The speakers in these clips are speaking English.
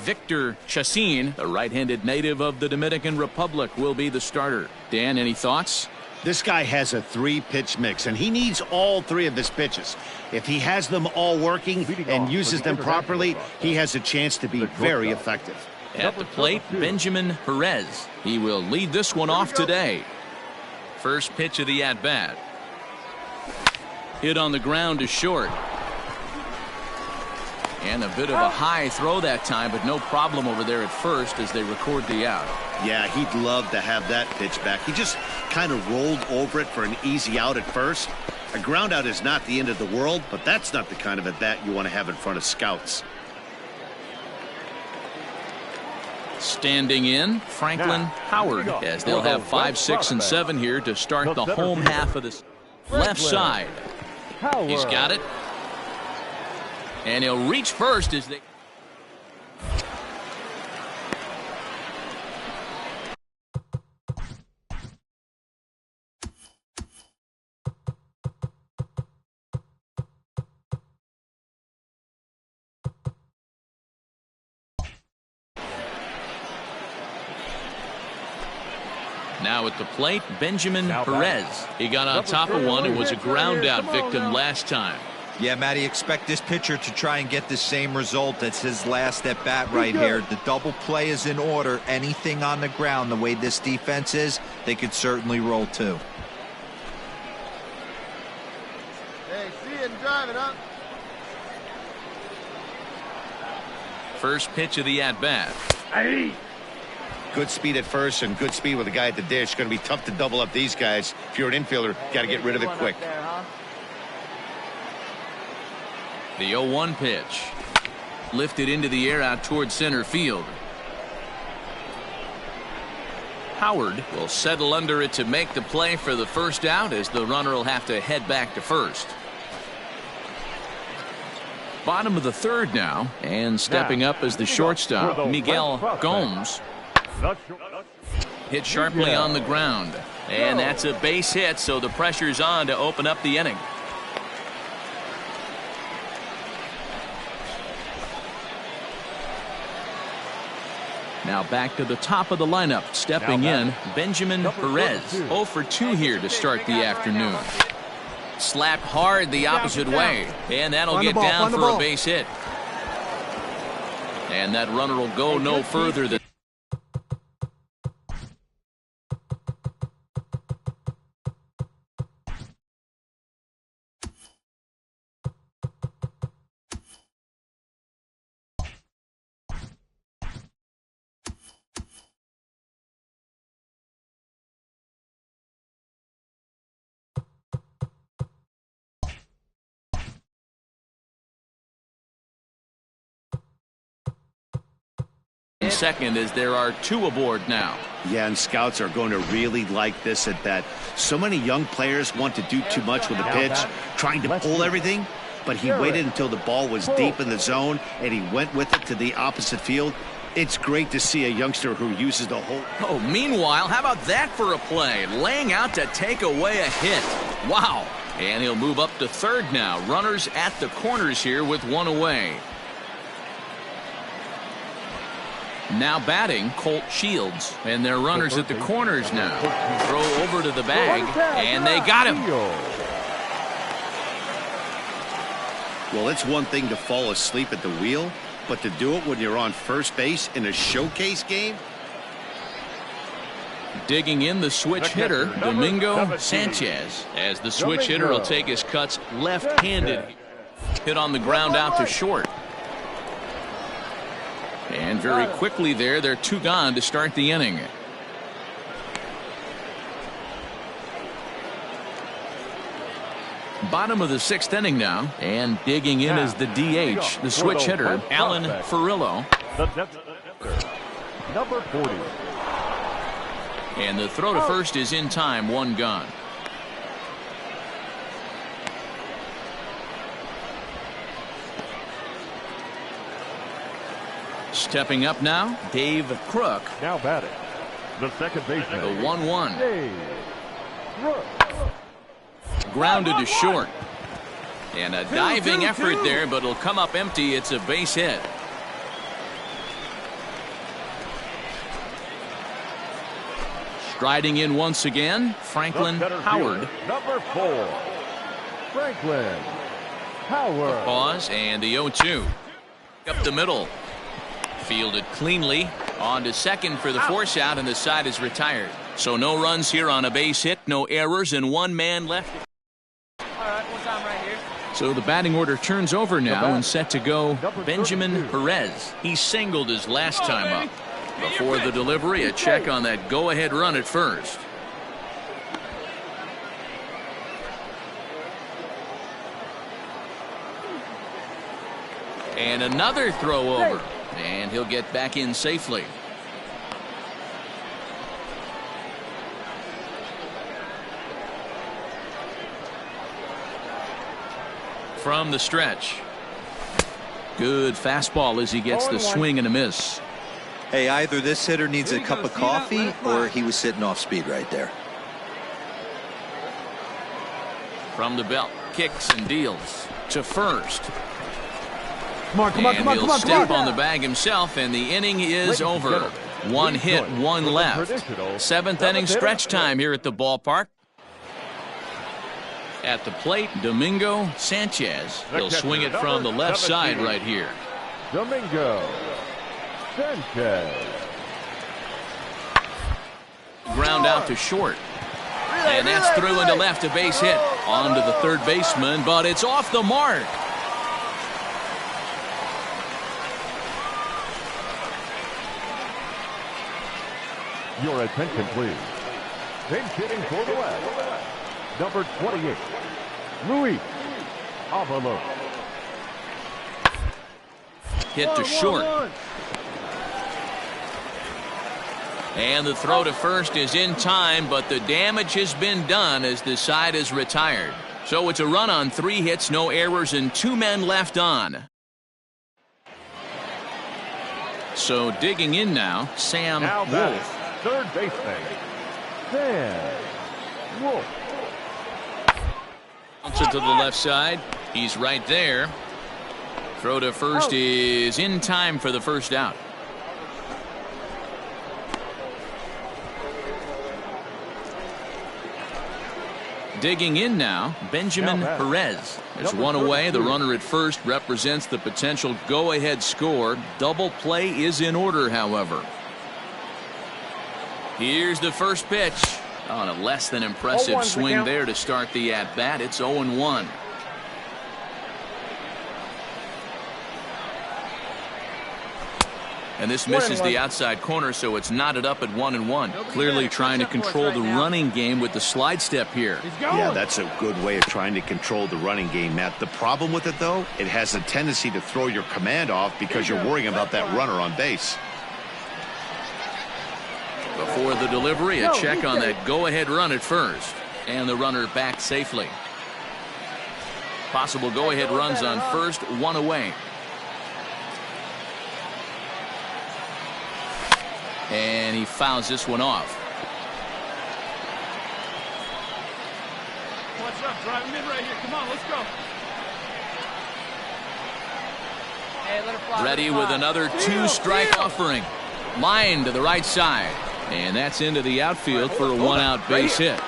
Victor Chacin, the right-handed native of the Dominican Republic, will be the starter. Dan, any thoughts? This guy has a 3-pitch mix, and he needs all 3 of his pitches. If he has them all working and uses them properly, he has a chance to be very effective. At the plate, Benjamin Perez. He will lead this one off today. First pitch of the at-bat. Hit on the ground to short. And a bit of a high throw that time, but no problem over there at first as they record the out. Yeah, he'd love to have that pitch back. He just kind of rolled over it for an easy out at first. A ground out is not the end of the world, but that's not the kind of at bat you want to have in front of scouts. Standing in, Franklin Howard, as they'll have 5, 6, and 7 here to start the home half of this left side. He's got it. And he'll reach first as they... Now at the plate, Benjamin Perez. He got on top of one and was a ground out victim last time. Yeah, Matty, expect this pitcher to try and get the same result as his last at bat right here. The double play is in order. Anything on the ground, the way this defense is, they could certainly roll too. Hey, see it and drive it, huh? First pitch of the at bat. Hey. Good speed at first and good speed with a guy at the dish. Going to be tough to double up these guys. If you're an infielder, got to get rid of it quick. The 0-1 pitch. Lifted into the air out towards center field. Howard will settle under it to make the play for the first out as the runner will have to head back to first. Bottom of the third now, and stepping up as the shortstop, Miguel Gomes. Hit sharply on the ground, and that's a base hit, so the pressure's on to open up the inning. Now back to the top of the lineup, stepping in, Benjamin Perez. 0 for 2 here to start the afternoon. Slapped hard the opposite way, and that'll get down for a base hit. And that runner will go no further than... second as there are 2 aboard now. Yeah, and scouts are going to really like this at bat. So many young players want to do too much with the pitch, trying to pull everything, but he waited until the ball was deep in the zone and he went with it to the opposite field. It's great to see a youngster who uses the whole... Oh, meanwhile, how about that for a play? Laying out to take away a hit. Wow. And he'll move up to third now. Runners at the corners here with 1 away. Now batting, Colt Shields. And they're runners at the corners now. Throw over to the bag, and they got him. Well, it's one thing to fall asleep at the wheel, but to do it when you're on first base in a showcase game? Digging in the switch hitter, Domingo Sanchez. As the switch hitter will take his cuts left-handed. Hit on the ground out to short. And very quickly there, they're 2 gone to start the inning. Bottom of the 6th inning now, and digging in is the DH, the switch hitter, Alan Furillo. Number 40. And the throw to first is in time, 1 gone. Stepping up now, Dave Crook. Now batting, the second baseman. The 1-1. Dave Crook. Grounded to short. And a diving effort there, but it'll come up empty. It's a base hit. Striding in once again, Franklin Howard. Number 4, Franklin Howard. Pause and the 0-2. Up the middle. Fielded cleanly. On to second for the force out, and the side is retired. So no runs here on a base hit, no errors, and one man left. All right, one time right here. So the batting order turns over now and set to go Benjamin Perez. He singled his last time up. Before the delivery, a check on that go-ahead run at first. And another throw over. And he'll get back in safely. From the stretch. Good fastball as he gets the swing and a miss. Hey, either this hitter needs a cup of coffee or he was sitting off speed right there. From the belt, kicks and deals to first. Come on, come on, come on, come on, come Step on. on the bag himself, and the inning is over. One hit, one left. Seventh inning stretch time here at the ballpark. At the plate, Domingo Sanchez. He'll swing it from the left side right here. Domingo Sanchez. Ground out to short. And that's through into left, a base hit. On to the third baseman, but it's off the mark. Your attention, please. Pinch hitting for the left. Number 28, Luis Avalos. Hit to short. And the throw to first is in time, but the damage has been done as the side is retired. So it's a run on 3 hits, no errors, and 2 men left on. So digging in now, Sam Wolf. Third baseman, Sam Wolf. Bounce it to the left side. He's right there. Throw to first is in time for the first out. Digging in now, Benjamin Perez. There's one away. The runner at first represents the potential go-ahead score. Double play is in order, however. Here's the first pitch. On a less than impressive swing there to start the at-bat. It's 0-1. And this misses the outside corner, so it's knotted up at 1-1. Clearly trying to control the running game with the slide step here. Yeah, that's a good way of trying to control the running game, Matt. The problem with it, though, it has a tendency to throw your command off because you're worrying about that runner on base. Before the delivery, a check on that go-ahead run at first. And the runner back safely. Possible go-ahead runs on first, 1 away. And he fouls this one off. What's up? Drive him in right here. Come on, let's go. Hey, let it fly. Ready with another 2-strike offering. Line to the right side. And that's into the outfield for a 1-out base hit.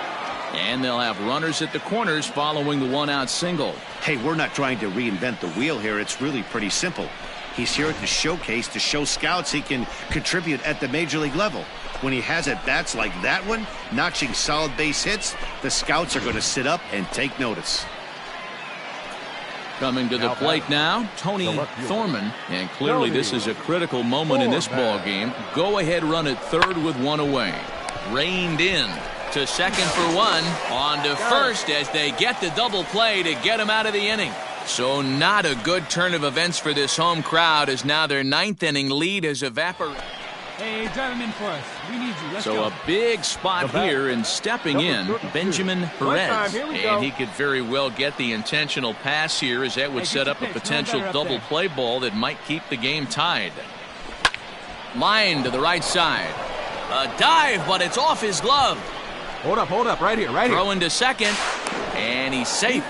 And they'll have runners at the corners following the 1-out single. Hey, we're not trying to reinvent the wheel here. It's really pretty simple. He's here at the showcase to show scouts he can contribute at the major league level. When he has at-bats like that one, notching solid base hits, the scouts are going to sit up and take notice. Coming to the plate now, Tony Thorman. And clearly this is a critical moment in this ball game. Go-ahead run at third with 1 away. Reined in to second for 1. On to first as they get the double play to get him out of the inning. So not a good turn of events for this home crowd as now their 9th inning lead has evaporated. Hey, drive him in for us. We need you. Let's So go. a big spot here, and stepping in, Benjamin Perez. And he could very well get the intentional pass here as that would set up a potential double play ball that might keep the game tied. Line to the right side. A dive, but it's off his glove. Hold up, right here, right here. Throw into second, and he's safe.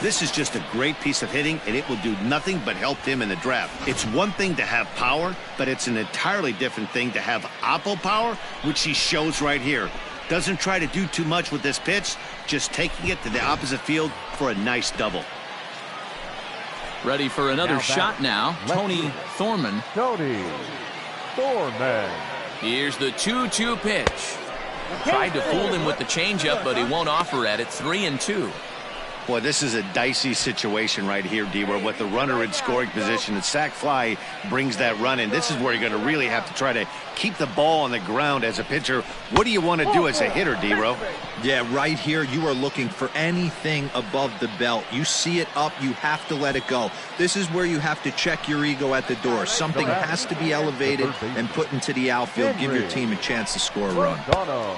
This is just a great piece of hitting, and it will do nothing but help him in the draft. It's one thing to have power, but it's an entirely different thing to have oppo power, which he shows right here. Doesn't try to do too much with this pitch, just taking it to the opposite field for a nice double. Ready for another shot now, Tony Thorman. Tony Thorman. Here's the 2-2 pitch. Tried to fool him with the changeup, but he won't offer at it. 3-2. Boy, this is a dicey situation right here, D, where with the runner in scoring position, the sac fly brings that run in. This is where you're going to really have to try to keep the ball on the ground as a pitcher. What do you want to do as a hitter, D-Ro? Yeah, right here, you are looking for anything above the belt. You see it up, you have to let it go. This is where you have to check your ego at the door. Something has to be elevated and put into the outfield. Give your team a chance to score a run.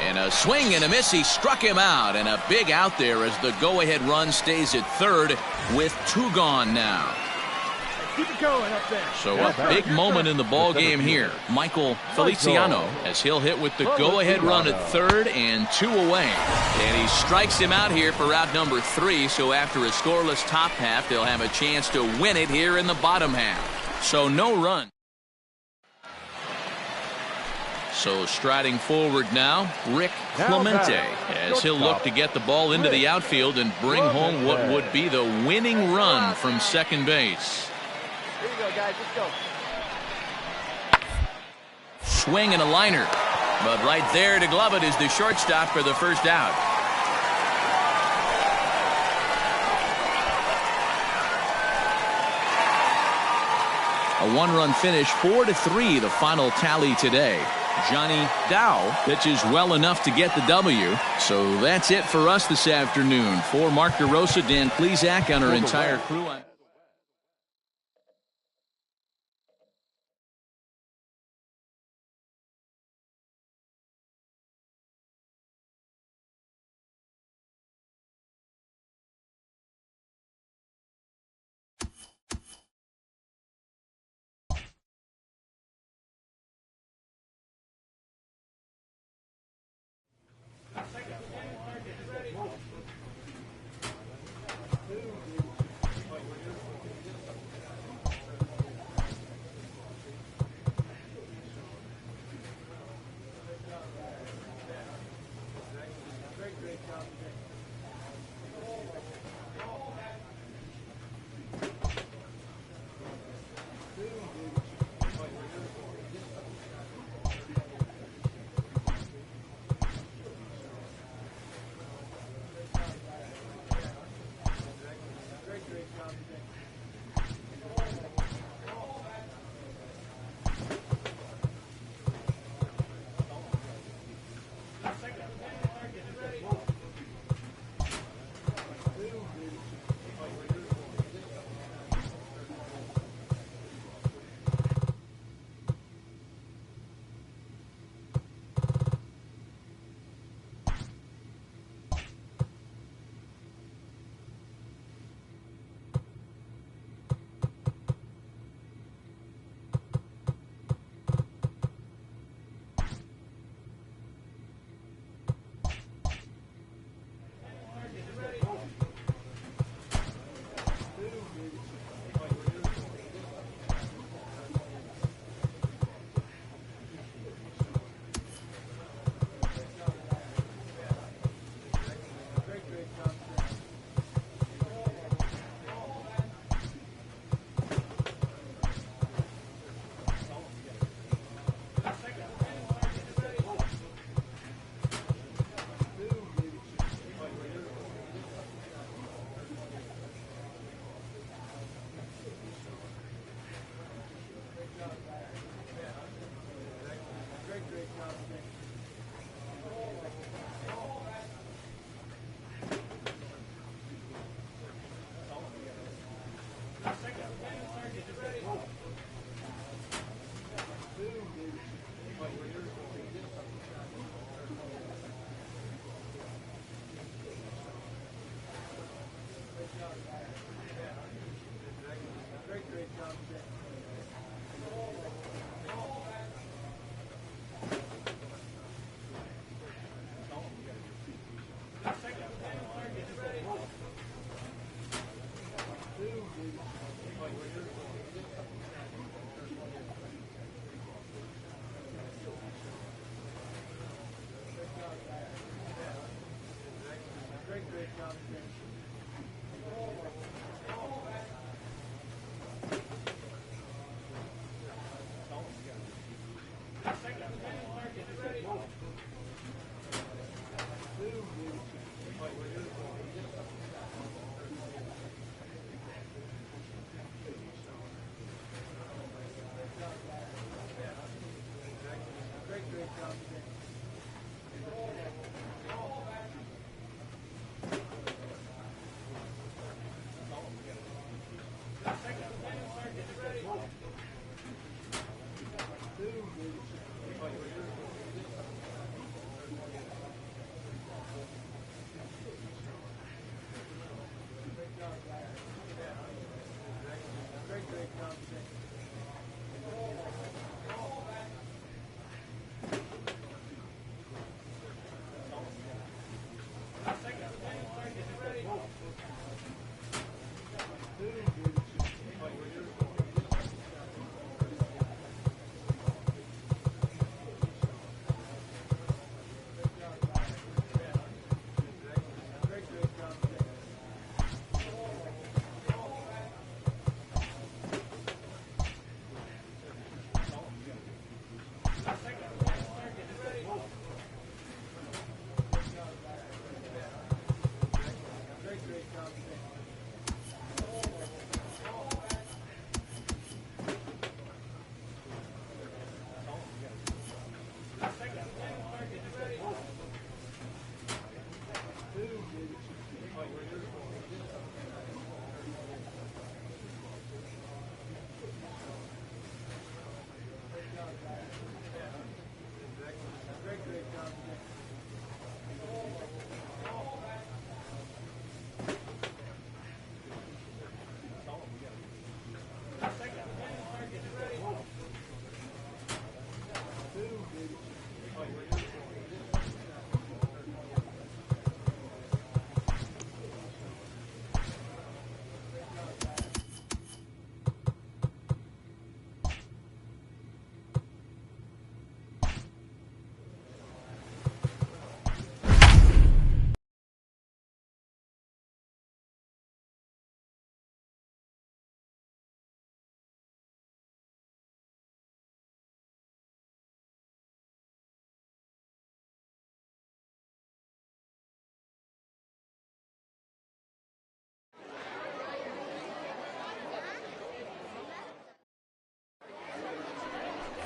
And a swing and a miss. He struck him out. And a big out there as the go-ahead run stays at third with 2 gone now. Keep it going up there. So a big moment in the ball game here. Michael Feliciano, as he'll hit with the go-ahead run at third and 2 away. And he strikes him out here for out number 3. So after a scoreless top half, they'll have a chance to win it here in the bottom half. So no run. So striding forward now, Rick Clemente, as he'll look to get the ball into the outfield and bring home what would be the winning run from second base. Here you go, guys. Let's go. Swing and a liner. But right there to glove it is the shortstop for the first out. A 1-run finish, 4-3, the final tally today. Johnny Dow pitches well enough to get the W. So that's it for us this afternoon. For Mark DeRosa, Dan Plesac, and our entire crew.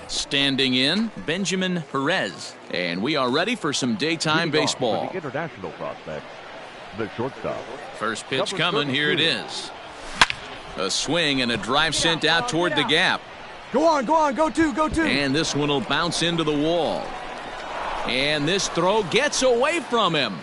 Standing in, Benjamin Perez. And we are ready for some daytime baseball. The international prospect, the shortstop. First pitch coming. Here it is. A swing and a drive sent out toward the gap. Go on, go two. And this one will bounce into the wall. And this throw gets away from him.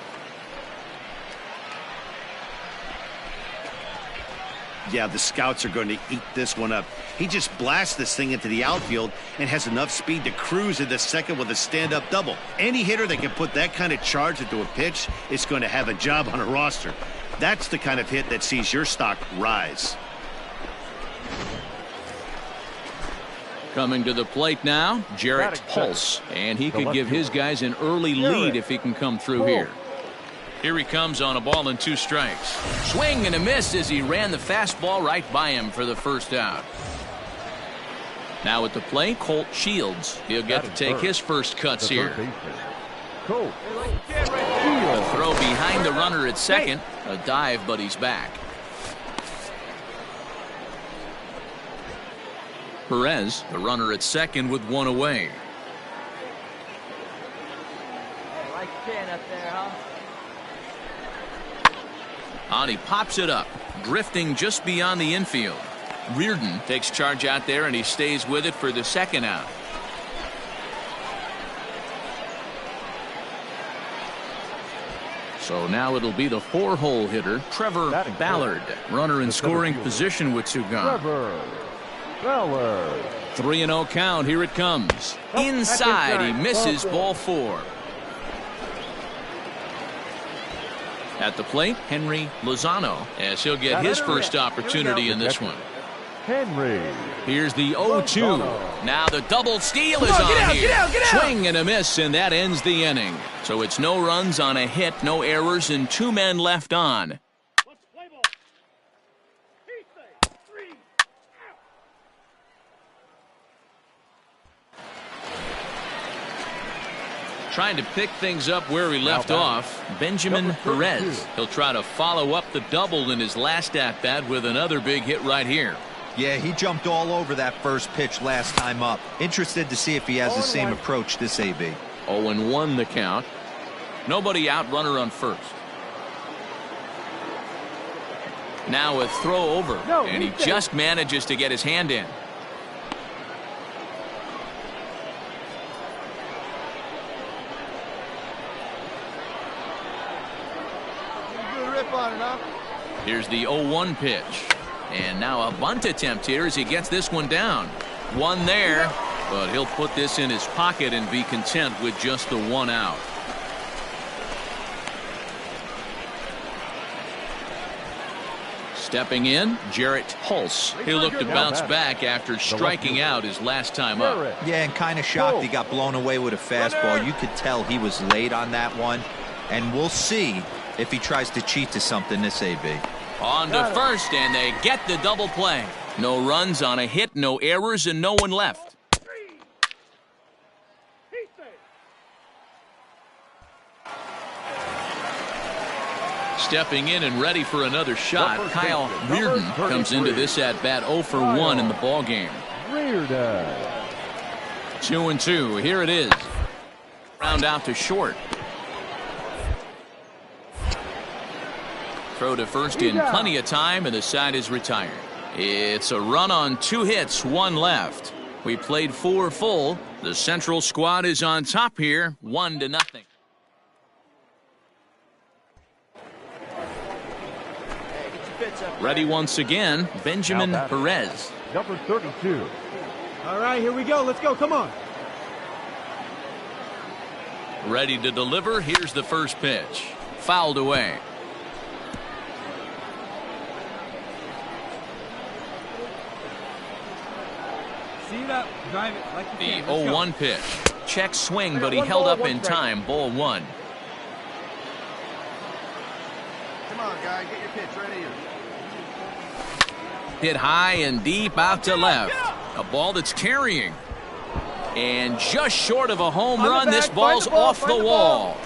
Yeah, the scouts are going to eat this one up. He just blasts this thing into the outfield and has enough speed to cruise into second with a stand-up double. Any hitter that can put that kind of charge into a pitch is going to have a job on a roster. That's the kind of hit that sees your stock rise. Coming to the plate now, Jarrett Pulse. And he could give his guys an early lead if he can come through here. Here he comes on a ball and 2 strikes. Swing and a miss as he ran the fastball right by him for the first out. Now at the plate, Colt Shields. He'll get to take his first cuts here. A throw behind the runner at second. A dive, but he's back. Perez, the runner at second with 1 away. Like 10 up there, huh? On he pops it up, drifting just beyond the infield. Reardon takes charge out there, and he stays with it for the second out. So now it'll be the 4-hole hitter, Trevor Ballard. Runner in scoring position with 2 gone. 3-0 count. Here it comes. Inside, he misses, ball 4. At the plate, Henry Lozano, as he'll get his first opportunity in this one. Here's the 0-2. Now the double steal is on here. Swing and a miss, and that ends the inning. So So it's no runs on a hit, no errors, and 2 men left on. Trying to pick things up where he left off, Benjamin Perez. He'll try to follow up the double in his last at-bat with another big hit right here. Yeah, he jumped all over that first pitch last time up. Interested to see if he has the same approach this AB. 0-1 the count. Nobody out, runner on first. Now a throw over, and he just manages to get his hand in. Here's the 0-1 pitch. And now a bunt attempt here as he gets this one down. One there, but he'll put this in his pocket and be content with just the 1 out. Stepping in, Jarrett Pulse. He'll look to bounce back after striking out his last time up. Yeah, and kind of shocked he got blown away with a fastball. You could tell he was late on that one. And we'll see if he tries to cheat to something this AB. On to first, and they get the double play. No runs on a hit, no errors, and no one left. Stepping in and ready for another shot, Kyle Reardon comes into this at-bat 0 for 1 in the ballgame. 2-2, here it is. Round out to short. Throw to first in plenty of time, and the side is retired. It's a run on 2 hits, 1 left. We played 4 full. The Central squad is on top here, 1-0. Ready once again, Benjamin Perez. Number 32. All right, here we go. Let's go. Come on. Ready to deliver. Here's the first pitch. Fouled away. See that? Drive it like you The can. 0-1 pitch. Check swing, but he held up in time. Ball 1. Come on, guy. Get your pitch right here. Hit high and deep out to left. A ball that's carrying. And just short of a home run, this ball's off the wall.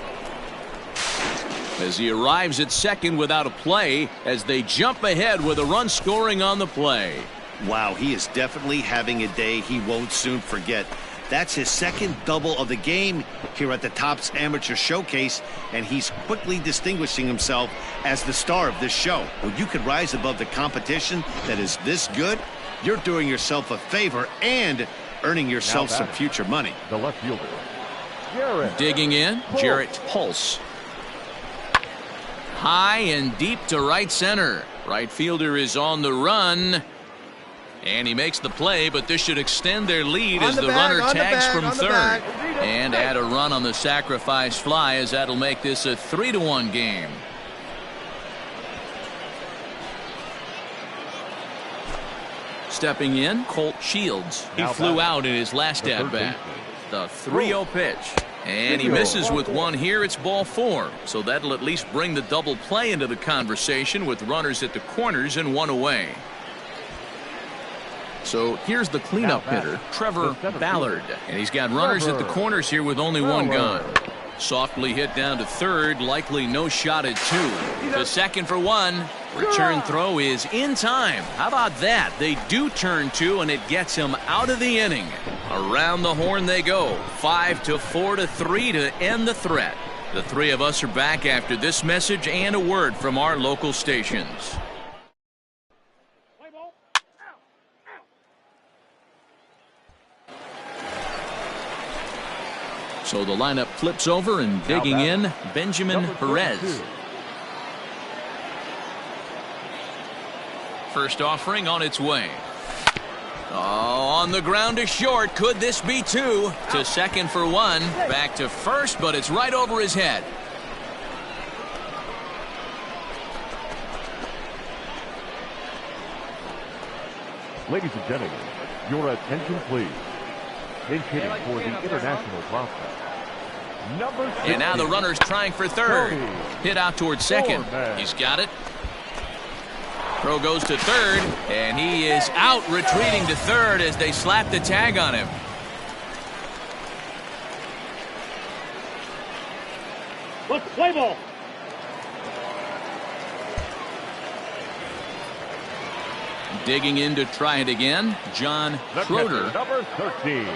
As he arrives at second without a play, as they jump ahead with a run scoring on the play. Wow, he is definitely having a day he won't soon forget. That's his second double of the game here at the Topps Amateur Showcase, and he's quickly distinguishing himself as the star of this show. When you can rise above the competition that is this good, you're doing yourself a favor and earning yourself some future money. The left fielder, Jarrett. Digging in, Jarrett Pulse. High and deep to right center. Right fielder is on the run. And he makes the play, but this should extend their lead as the runner tags from third. And add a run on the sacrifice fly, as that'll make this a 3-1 game. Stepping in, Colt Shields. He flew out in his last at-bat. The 3-0 pitch. And he misses with one here. It's ball 4. So that'll at least bring the double play into the conversation with runners at the corners and 1 away. So here's the cleanup hitter, Trevor Ballard. And he's got runners at the corners here with only 1 gone. Softly hit down to third, likely no shot at 2. To second for 1. Return throw is in time. How about that? They do turn 2, and it gets him out of the inning. Around the horn they go. 5-4-3 to end the threat. The 3 of us are back after this message and a word from our local stations. So the lineup flips over, and digging in, Benjamin Perez. First offering on its way. Oh, on the ground to short. Could this be 2? To second for 1. Back to first, but it's right over his head. Ladies and gentlemen, your attention please. Pinch hitting for the international prospect, And now the runner's trying for third. Hit out towards second. He's got it. Throw goes to third, and he is out, retreating to third as they slap the tag on him. Let's play ball. Digging in to try it again, John Schroeder. Number 13,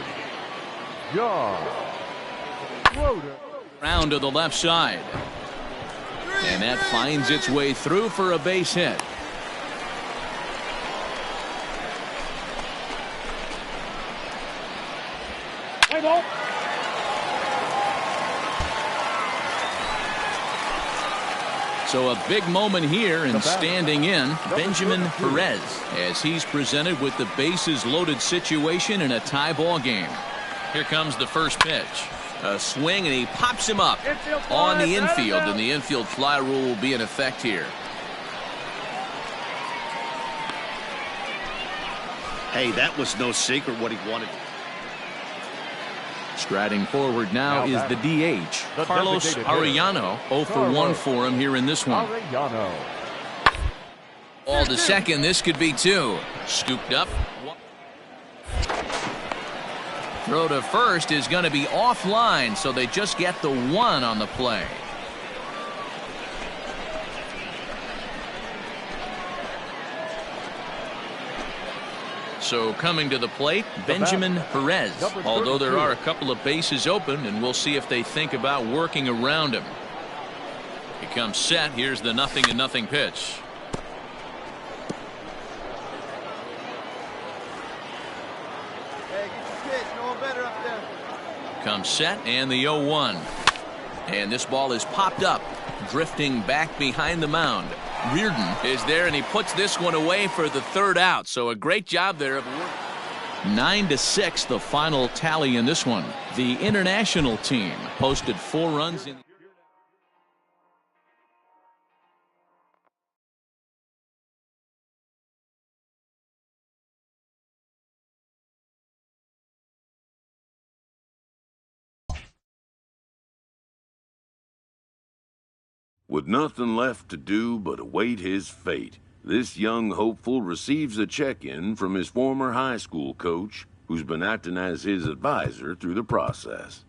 John Schroeder. Round to the left side. And that finds its way through for a base hit. Play ball. So a big moment here, and standing in, Benjamin Perez, as he's presented with the bases loaded situation in a tie ball game. Here comes the first pitch. A swing, and he pops him up on the infield, and the infield fly rule will be in effect here. Hey, that was no secret what he wanted. Striding forward now is the DH, Carlos Arellano. 0 for 1 for him here in this one. All to second. This could be two. Scooped up. Throw to first is going to be offline, so they just get the one on the play. So coming to the plate, Benjamin Perez, although there are a couple of bases open, and we'll see if they think about working around him. He comes set. Here's the 0-0 pitch. Hey, get your pitch. No one better up there. Comes set, and the 0-1. And this ball is popped up, drifting back behind the mound. Reardon is there, and he puts this one away for the third out. So a great job there of work. 9-6, the final tally in this one. The international team posted 4 runs in. With nothing left to do but await his fate, this young hopeful receives a check-in from his former high school coach, who's been acting as his advisor through the process.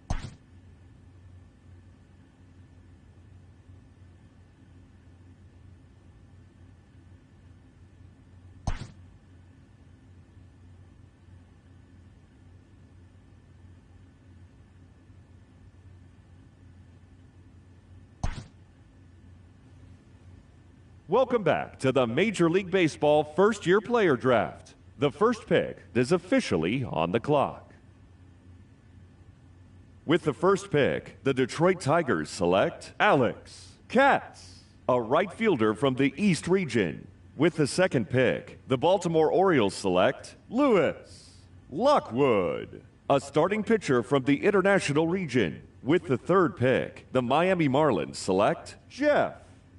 Welcome back to the Major League Baseball first-year player draft. The first pick is officially on the clock. With the first pick, the Detroit Tigers select Alex Katz, a right fielder from the East region. With the second pick, the Baltimore Orioles select Lewis Lockwood, a starting pitcher from the International region. With the third pick, the Miami Marlins select Jeff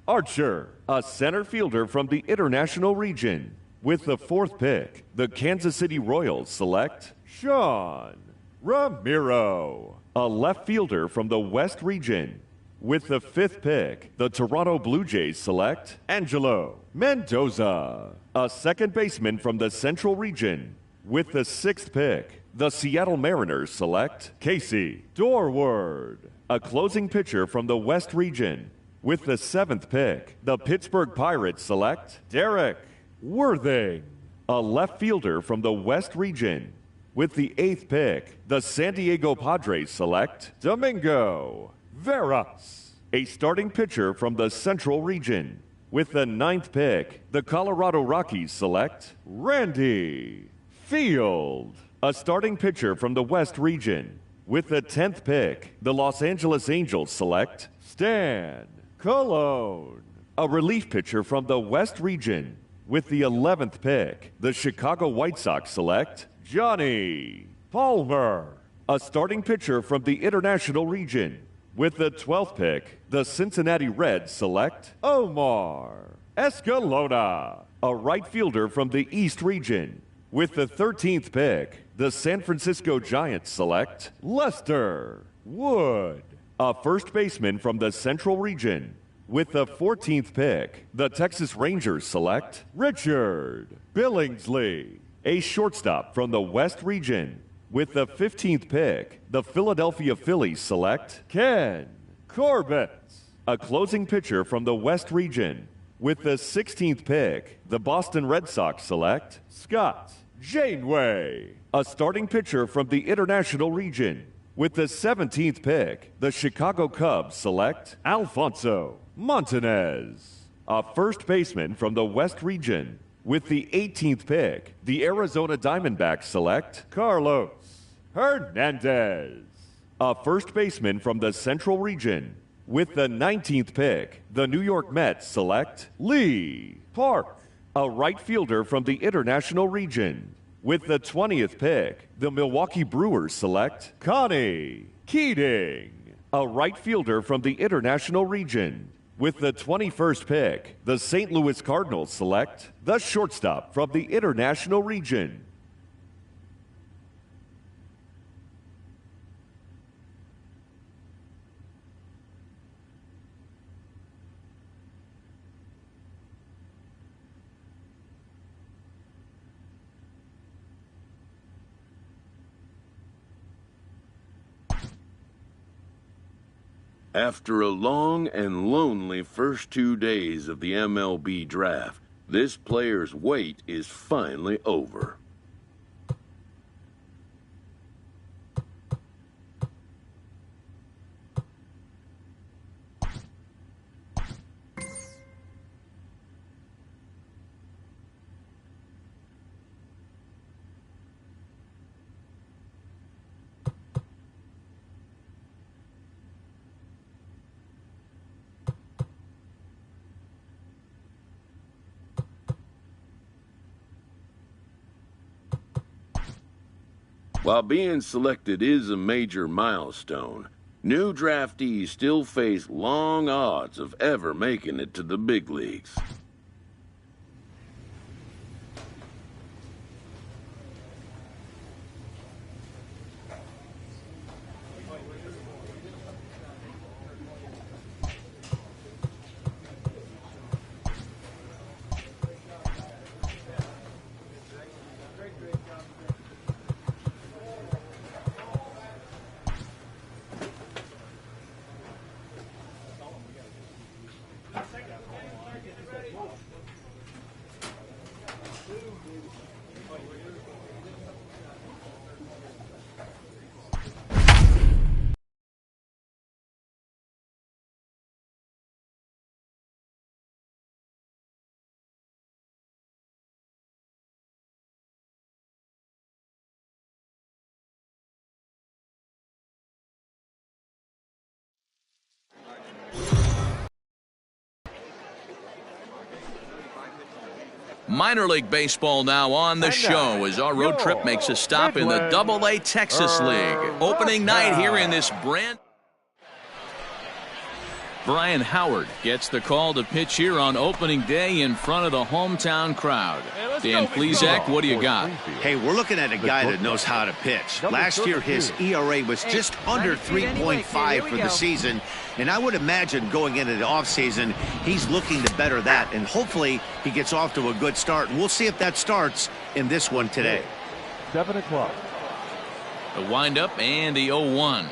Archer, a center fielder from the International region. With the fourth pick, the Kansas City Royals select Sean Ramiro, a left fielder from the West region. With the fifth pick, the Toronto Blue Jays select Angelo Mendoza, a second baseman from the Central region. With the sixth pick, the Seattle Mariners select Casey Dorward, a closing pitcher from the West region. With the seventh pick, the Pittsburgh Pirates select Derek Worthing, a left fielder from the West region. With the eighth pick, the San Diego Padres select Domingo Veras, a starting pitcher from the Central region. With the ninth pick, the Colorado Rockies select Randy Field, a starting pitcher from the West region. With the 10th pick, the Los Angeles Angels select Stan Cologne, a relief pitcher from the West region. With the 11th pick, the Chicago White Sox select Johnny Palmer, a starting pitcher from the International region. With the 12th pick, the Cincinnati Reds select Omar Escalona, a right fielder from the East region. With the 13th pick, the San Francisco Giants select Lester Wood, a first baseman from the Central Region. With the 14th pick, the Texas Rangers select Richard Billingsley, a shortstop from the West Region. With the 15th pick, the Philadelphia Phillies select Ken Corbett, a closing pitcher from the West Region. With the 16th pick, the Boston Red Sox select Scott Janeway, a starting pitcher from the International Region. With the 17th pick, the Chicago Cubs select Alfonso Montanez, a first baseman from the West Region. With the 18th pick, the Arizona Diamondbacks select Carlos Hernandez, a first baseman from the Central Region. With the 19th pick, the New York Mets select Lee Park, a right fielder from the International Region. With the 20th pick, the Milwaukee Brewers select Connie Keating, a right fielder from the International Region. With the 21st pick, the St. Louis Cardinals select the shortstop from the International Region. After a long and lonely first 2 days of the MLB draft, this player's wait is finally over. While being selected is a major milestone, new draftees still face long odds of ever making it to the big leagues. Minor League Baseball now on the show as our road trip makes a stop in the AA Texas League. Opening night here in this brand. Brian Howard gets the call to pitch here on opening day in front of the hometown crowd. Dan Plesac, what do you got? Hey, we're looking at a guy that knows how to pitch. Last year, his ERA was just under 3.5 for the season, and I would imagine going into the offseason, he's looking to better that, and hopefully he gets off to a good start. And we'll see if that starts in this one today. 7 o'clock. The windup and the 0-1.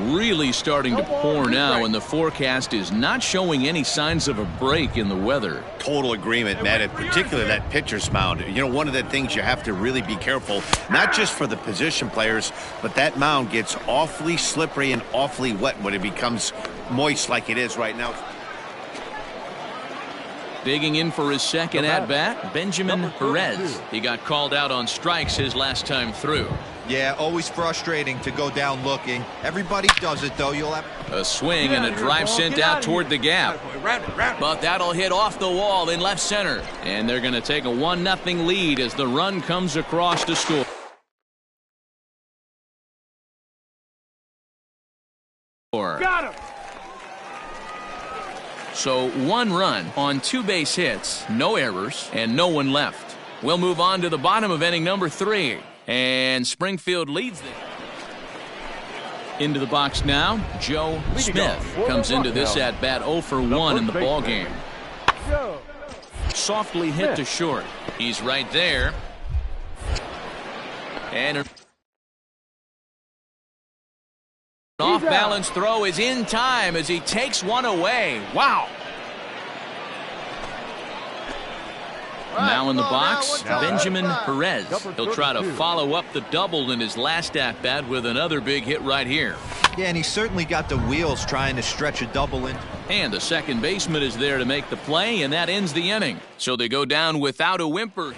Really starting to pour now, and the forecast is not showing any signs of a break in the weather. Total agreement, Matt, in particular that pitcher's mound. You know, one of the things you have to really be careful, not just for the position players, but that mound gets awfully slippery and awfully wet when it becomes moist like it is right now. Digging in for his second at-bat, Benjamin Perez. He got called out on strikes his last time through. Yeah, always frustrating to go down looking. Everybody does it, though. You'll have a swing and a drive sent out toward the gap. But that'll hit off the wall in left center. And they're going to take a 1-0 lead as the run comes across to score. Got him. So 1 run on 2 base hits, no errors, and no one left. We'll move on to the bottom of inning number 3. And Springfield leads it. Into the box now, Joe Smith comes into this at-bat 0 for 1 in the ball game. Softly hit to short. He's right there. And an off-balance throw is in time as he takes one away. Wow. Now in the box, Benjamin Perez. He'll try to follow up the double in his last at-bat with another big hit right here. Yeah, and he certainly got the wheels trying to stretch a double in. And the second baseman is there to make the play, and that ends the inning. So they go down without a whimper.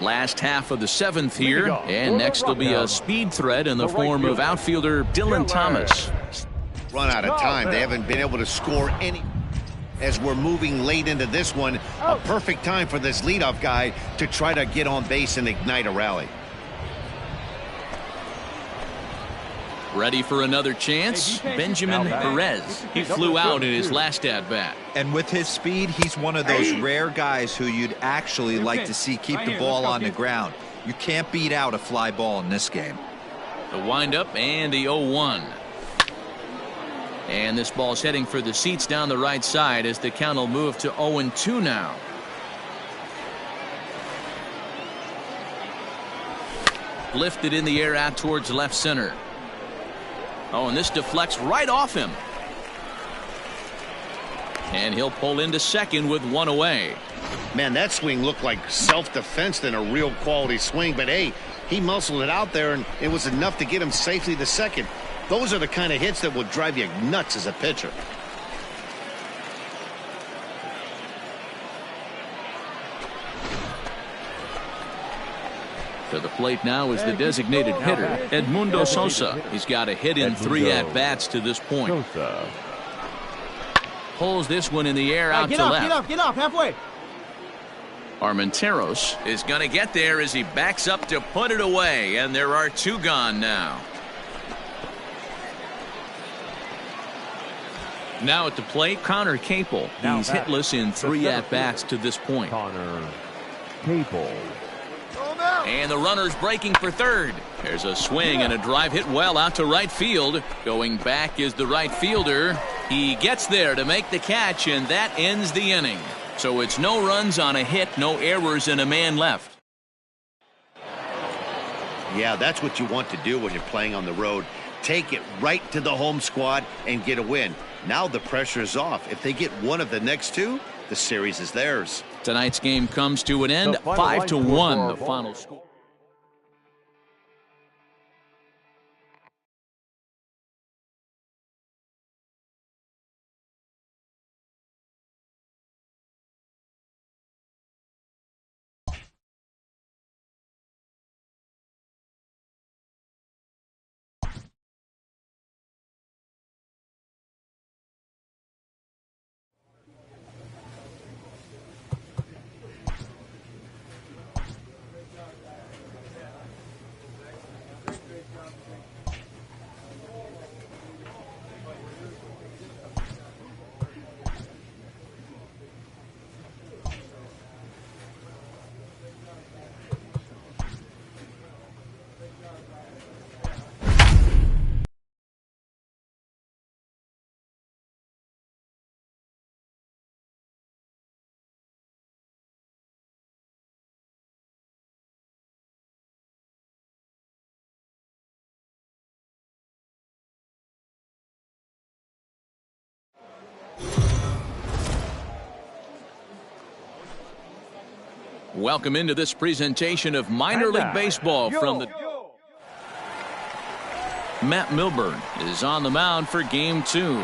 Last half of the 7th here, and next will be a speed threat in the form of outfielder Dylan Thomas. Run out of time. They haven't been able to score any. As we're moving late into this one, a perfect time for this leadoff guy to try to get on base and ignite a rally. Ready for another chance? Benjamin Perez. He flew out in his last at-bat. And with his speed, he's one of those rare guys who you'd actually like to see keep the ball on the ground. You can't beat out a fly ball in this game. The windup and the 0-1. And this ball's heading for the seats down the right side as the count will move to 0-2 now. Lifted in the air out towards left center. Oh, and this deflects right off him. And he'll pull into second with one away. Man, that swing looked like self-defense than a real quality swing. But, hey, he muscled it out there, and it was enough to get him safely to second. Those are the kind of hits that will drive you nuts as a pitcher. To the plate now is the designated hitter, Edmundo Sosa. He's got a hit in 3 at-bats to this point. Pulls this one in the air out to left. Get up, halfway. Armenteros is going to get there as he backs up to put it away, and there are 2 gone now. Now at the plate, Connor Capel. He's hitless in 3 at-bats to this point. Connor Capel. And the runner's breaking for third. There's a swing and a drive hit well out to right field. Going back is the right fielder. He gets there to make the catch, and that ends the inning. So it's no runs on a hit, no errors, and a man left. Yeah, that's what you want to do when you're playing on the road. Take it right to the home squad and get a win. Now the pressure is off. If they get one of the next 2, the series is theirs. Tonight's game comes to an end, 5-1 the final score. Welcome into this presentation of minor league baseball from the... Matt Milburn is on the mound for game 2.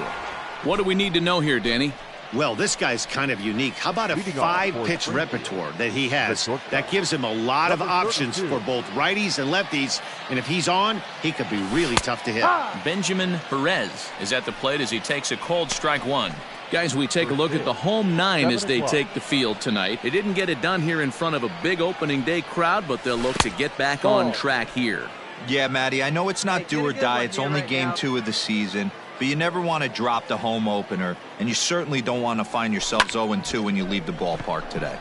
What do we need to know here, Danny? Well, this guy's kind of unique. How about a 5-pitch repertoire that he has? That gives him a lot of options for both righties and lefties. And if he's on, he could be really tough to hit. Benjamin Perez is at the plate as he takes a cold strike 1. Guys, we take a look at the home 9 as they take the field tonight. They didn't get it done here in front of a big opening day crowd, but they'll look to get back on track here. Yeah, Matty, I know it's not do or die. It's only game 2 of the season. But you never want to drop the home opener, and you certainly don't want to find yourselves 0-2 when you leave the ballpark today.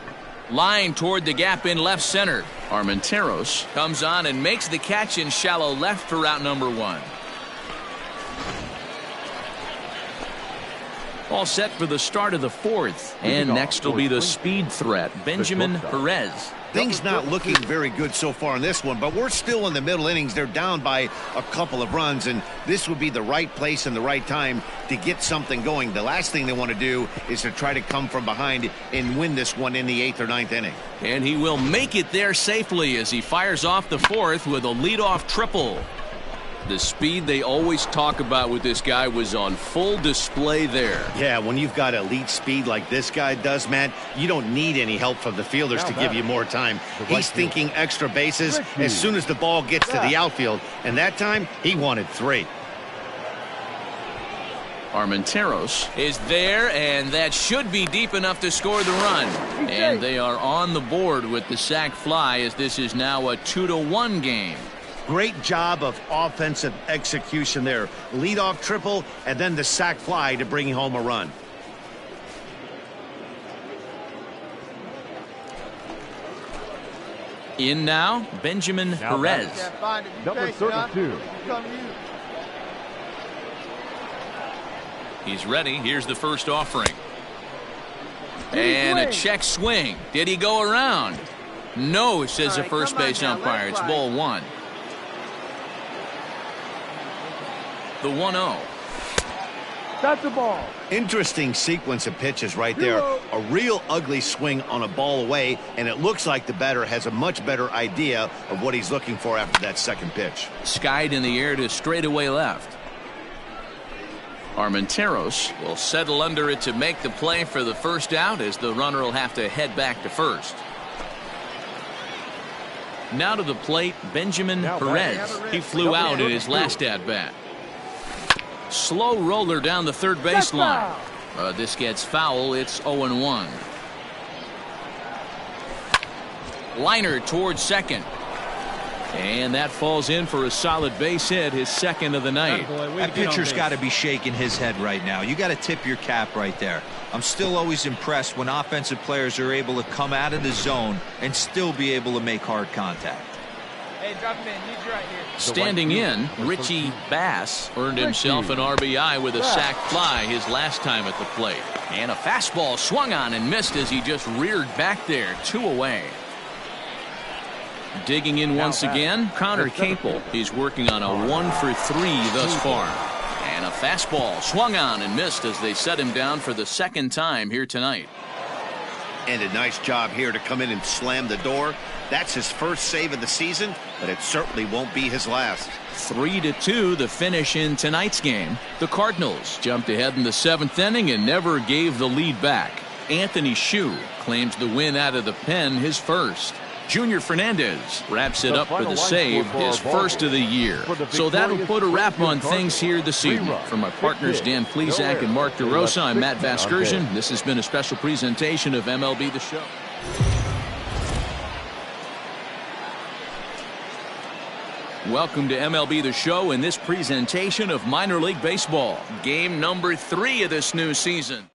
Line toward the gap in left center. Armenteros comes on and makes the catch in shallow left for route number 1. All set for the start of the 4th. And next will be the speed threat, Benjamin Perez. Things not looking very good so far in this one, but we're still in the middle innings. They're down by a couple of runs, and this would be the right place and the right time to get something going. The last thing they want to do is to try to come from behind and win this one in the 8th or 9th inning. And he will make it there safely as he fires off the 4th with a leadoff triple. The speed they always talk about with this guy was on full display there. Yeah, when you've got elite speed like this guy does, Matt, you don't need any help from the fielders to give you more time. He's thinking extra bases as soon as the ball gets to the outfield, and that time he wanted 3. Armenteros is there, and that should be deep enough to score the run. And they are on the board with the sac fly as this is now a 2-1 game. Great job of offensive execution there. Leadoff triple and then the sac fly to bring home a run. In now, Benjamin Perez. Number 32. He's ready. Here's the first offering. And a check swing. Did he go around? No, says the first base umpire. It's ball 1. The 1-0. That's the ball. Interesting sequence of pitches right there. A real ugly swing on a ball away, and it looks like the batter has a much better idea of what he's looking for after that second pitch. Skied in the air to straightaway left. Armenteros will settle under it to make the play for the first out as the runner will have to head back to first. Now to the plate, Benjamin Perez. He flew out in his last at-bat. Slow roller down the third baseline. This gets foul. It's 0-1. Liner towards second. And that falls in for a solid base hit, his second of the night. That pitcher's got to be shaking his head right now. You got to tip your cap right there. I'm still always impressed when offensive players are able to come out of the zone and still be able to make hard contact. Hey, drop him in. He's right here. Standing in, Richie Bass earned himself an RBI with a sac fly his last time at the plate. And a fastball swung on and missed as he just reared back there, 2 away. Digging in once again, Connor Capel. He's working on a 1-for-3 thus far. And a fastball swung on and missed as they set him down for the second time here tonight. And a nice job here to come in and slam the door. That's his first save of the season, but it certainly won't be his last. 3-2 the finish in tonight's game. The Cardinals jumped ahead in the 7th inning and never gave the lead back. Anthony Shue claims the win out of the pen, his first. Junior Fernandez wraps it up with a save, his first of the year. So that'll put a wrap on things here this evening. For my partners Dan Plesac and Mark DeRosa, I'm Matt Vasgersian. This has been a special presentation of MLB The Show. Welcome to MLB The Show in this presentation of Minor League Baseball. Game number 3 of this new season.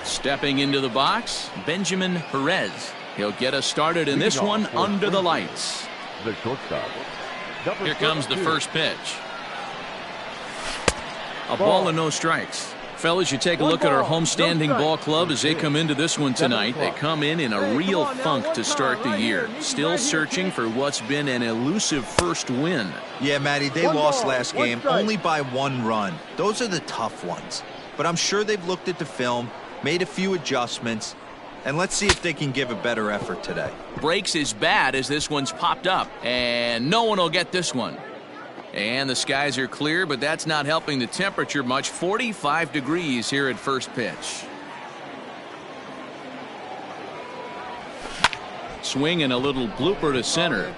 Stepping into the box, Benjamin Perez. He'll get us started in this one under the lights. The shortstop. Here comes the first pitch. A ball and no strikes. Fellas, you take a look at our homestanding ball club as they come into this one tonight. They come in a real funk to start the year. Still searching for what's been an elusive first win. Yeah, Matty, they lost last game only by 1 run. Those are the tough ones. But I'm sure they've looked at the film, made a few adjustments, and let's see if they can give a better effort today. Breaks is bad as this one's popped up, and no one will get this one. And the skies are clear, but that's not helping the temperature much. 45 degrees here at first pitch. Swing and a little blooper to center.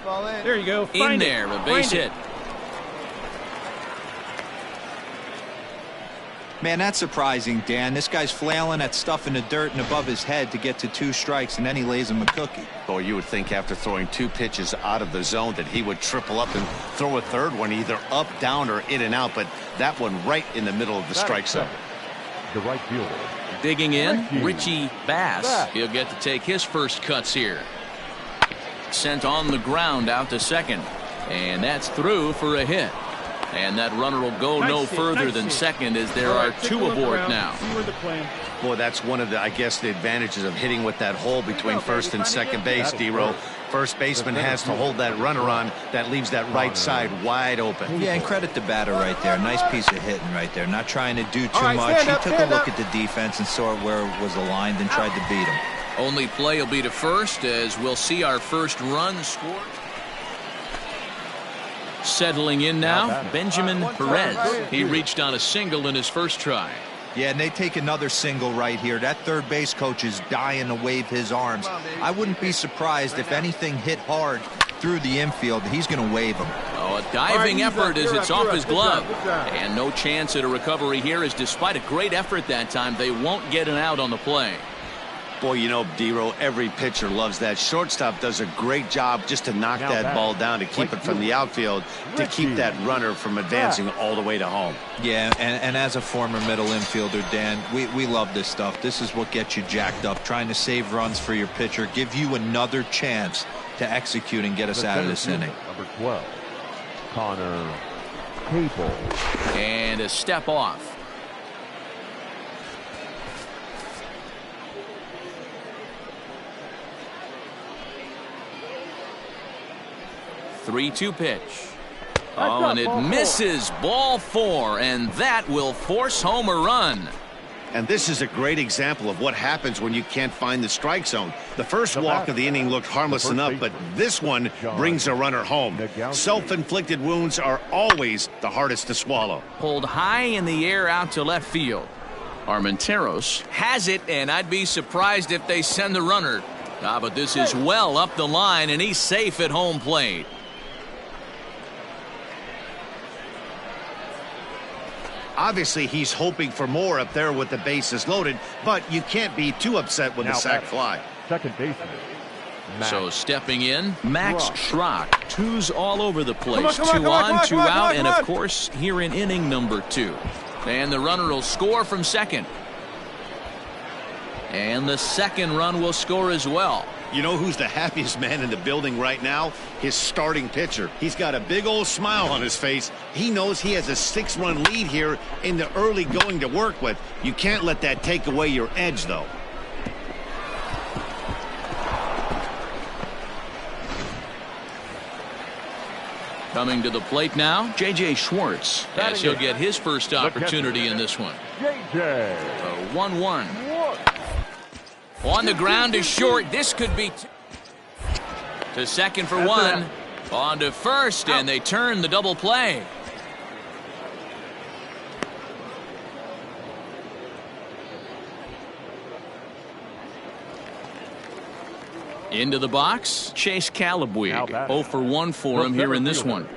There you go. In there, a base hit. Man, that's surprising, Dan. This guy's flailing at stuff in the dirt and above his head to get to 2 strikes, and then he lays him a cookie. Boy, you would think after throwing 2 pitches out of the zone that he would triple up and throw a third one either up, down, or in and out, but that one right in the middle of the strike zone. the right fielder. Digging in, Richie Bass. He'll get to take his first cuts here. Sent on the ground out to second. And that's through for a hit. And that runner will go no further than second as there are two aboard now. Boy, that's one of the, I guess, the advantages of hitting with that hole between first and second base, D-Row. First baseman has to hold that runner on. That leaves that right side wide open. Yeah, and credit the batter right there. Nice piece of hitting right there. Not trying to do too much. He took a look at the defense and saw where it was aligned and tried to beat him. Only play will be to first as we'll see our first run scored. Settling in now, Benjamin Perez. He reached on a single in his first try. Yeah, and they take another single right here. That third base coach is dying to wave his arms. I wouldn't be surprised if anything hit hard through the infield. He's going to wave them. Oh, a diving effort as it's off his glove. And no chance at a recovery here as despite a great effort that time, they won't get an out on the play. Boy, you know, D-Row, every pitcher loves that. Shortstop does a great job just to knock that ball down, to keep it from the outfield, to keep that runner from advancing all the way to home. Yeah, and as a former middle infielder, Dan, we love this stuff. This is what gets you jacked up, trying to save runs for your pitcher, give you another chance to execute and get us out of this inning. Number 12, Connor Capel. And a step off. Three-two pitch. Oh, and it misses. Ball 4, and that will force home a run. And this is a great example of what happens when you can't find the strike zone. The first walk of the inning looked harmless enough, but this one brings a runner home. Self-inflicted wounds are always the hardest to swallow. Pulled high in the air out to left field. Armenteros has it, and I'd be surprised if they send the runner. But this is well up the line, and he's safe at home plate. Obviously, he's hoping for more up there with the bases loaded, but you can't be too upset with the sac fly. Second baseman. So stepping in, Max Schrock. Twos all over the place. Two on, two out, and of course, here in inning number 2. And the runner will score from second. And the second run will score as well. You know who's the happiest man in the building right now? His starting pitcher. He's got a big old smile on his face. He knows he has a 6-run lead here in the early going to work with. You can't let that take away your edge, though. Coming to the plate now, J.J. Schwartz, as he'll get his first opportunity in this one. J.J. 1-1. On the ground is short. This could be to second for one. On to first, and they turn the double play. Into the box, Chase Calabwig. 0 for 1 for him here in this one.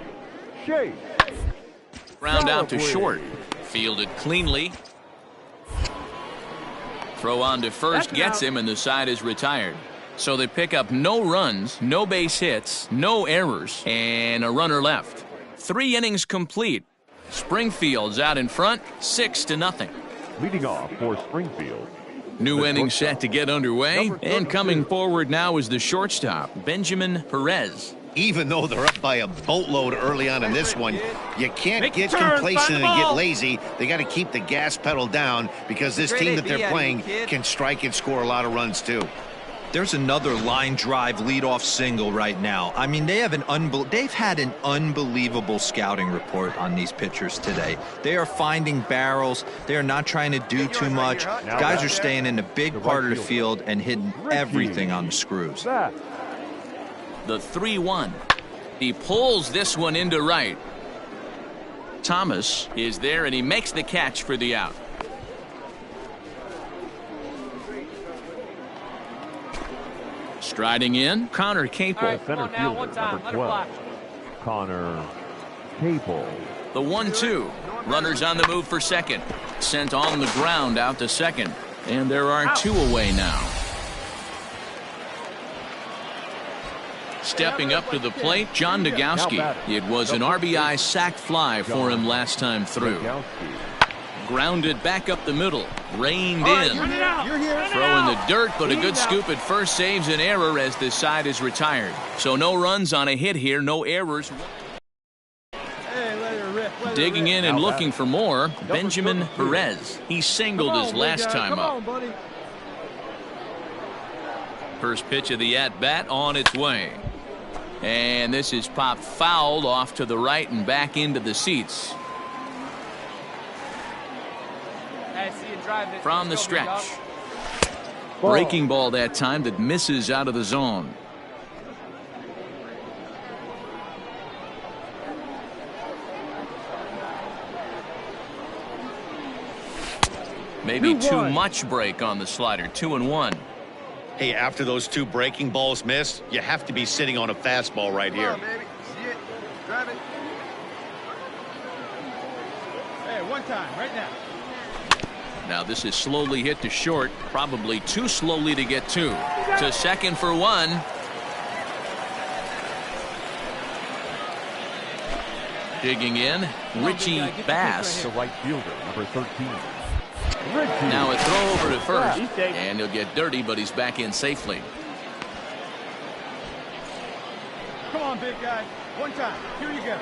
Ground out to short. Fielded cleanly. Throw on to first gets him, and the side is retired. So they pick up no runs, no base hits, no errors, and a runner left. 3 innings complete. Springfield's out in front, 6-0. Leading off for Springfield. New inning set to get underway, and coming forward now is the shortstop, Benjamin Perez. Even though they're up by a boatload early on in this one, you can't get complacent and get lazy. They got to keep the gas pedal down because this team that they're playing can strike and score a lot of runs too. There's another line drive leadoff single right now. I mean, they've had an unbelievable scouting report on these pitchers today. They are finding barrels. They are not trying to do too much. Guys are staying in the big part of the field and hitting everything on the screws. The 3-1. He pulls this one into right. Thomas is there, and he makes the catch for the out. Striding in, Connor Capel. Center fielder, number 12, Connor Capel. The 1-2. Runners on the move for second. Sent on the ground out to second. And there are 2 away now. Stepping up to the plate, John Nogowski. It was an RBI sac fly for him last time through. Grounded back up the middle. Reined All right, in. you're here. Throw in the dirt, but a good scoop at first saves an error as this side is retired. So no runs on a hit here, no errors. Hey, let her rip. Let her Digging rip. in and looking for more, Benjamin Perez. He singled his last time Come up. on, buddy. First pitch of the at-bat on its way. And this is popped fouled off to the right and back into the seats. From the stretch. Breaking ball that time that misses out of the zone. Maybe too much break on the slider. 2-1. Hey, after those two breaking balls missed, you have to be sitting on a fastball right here. Come on, baby. See it. Drive it. Hey, one time, right now. Now this is slowly hit to short, probably too slowly to get to. To second for one. Digging in, Richie Bass. The right fielder, number 13. Now a throw over to first, and he'll get dirty, but he's back in safely. Come on, big guy. One time. Here you go.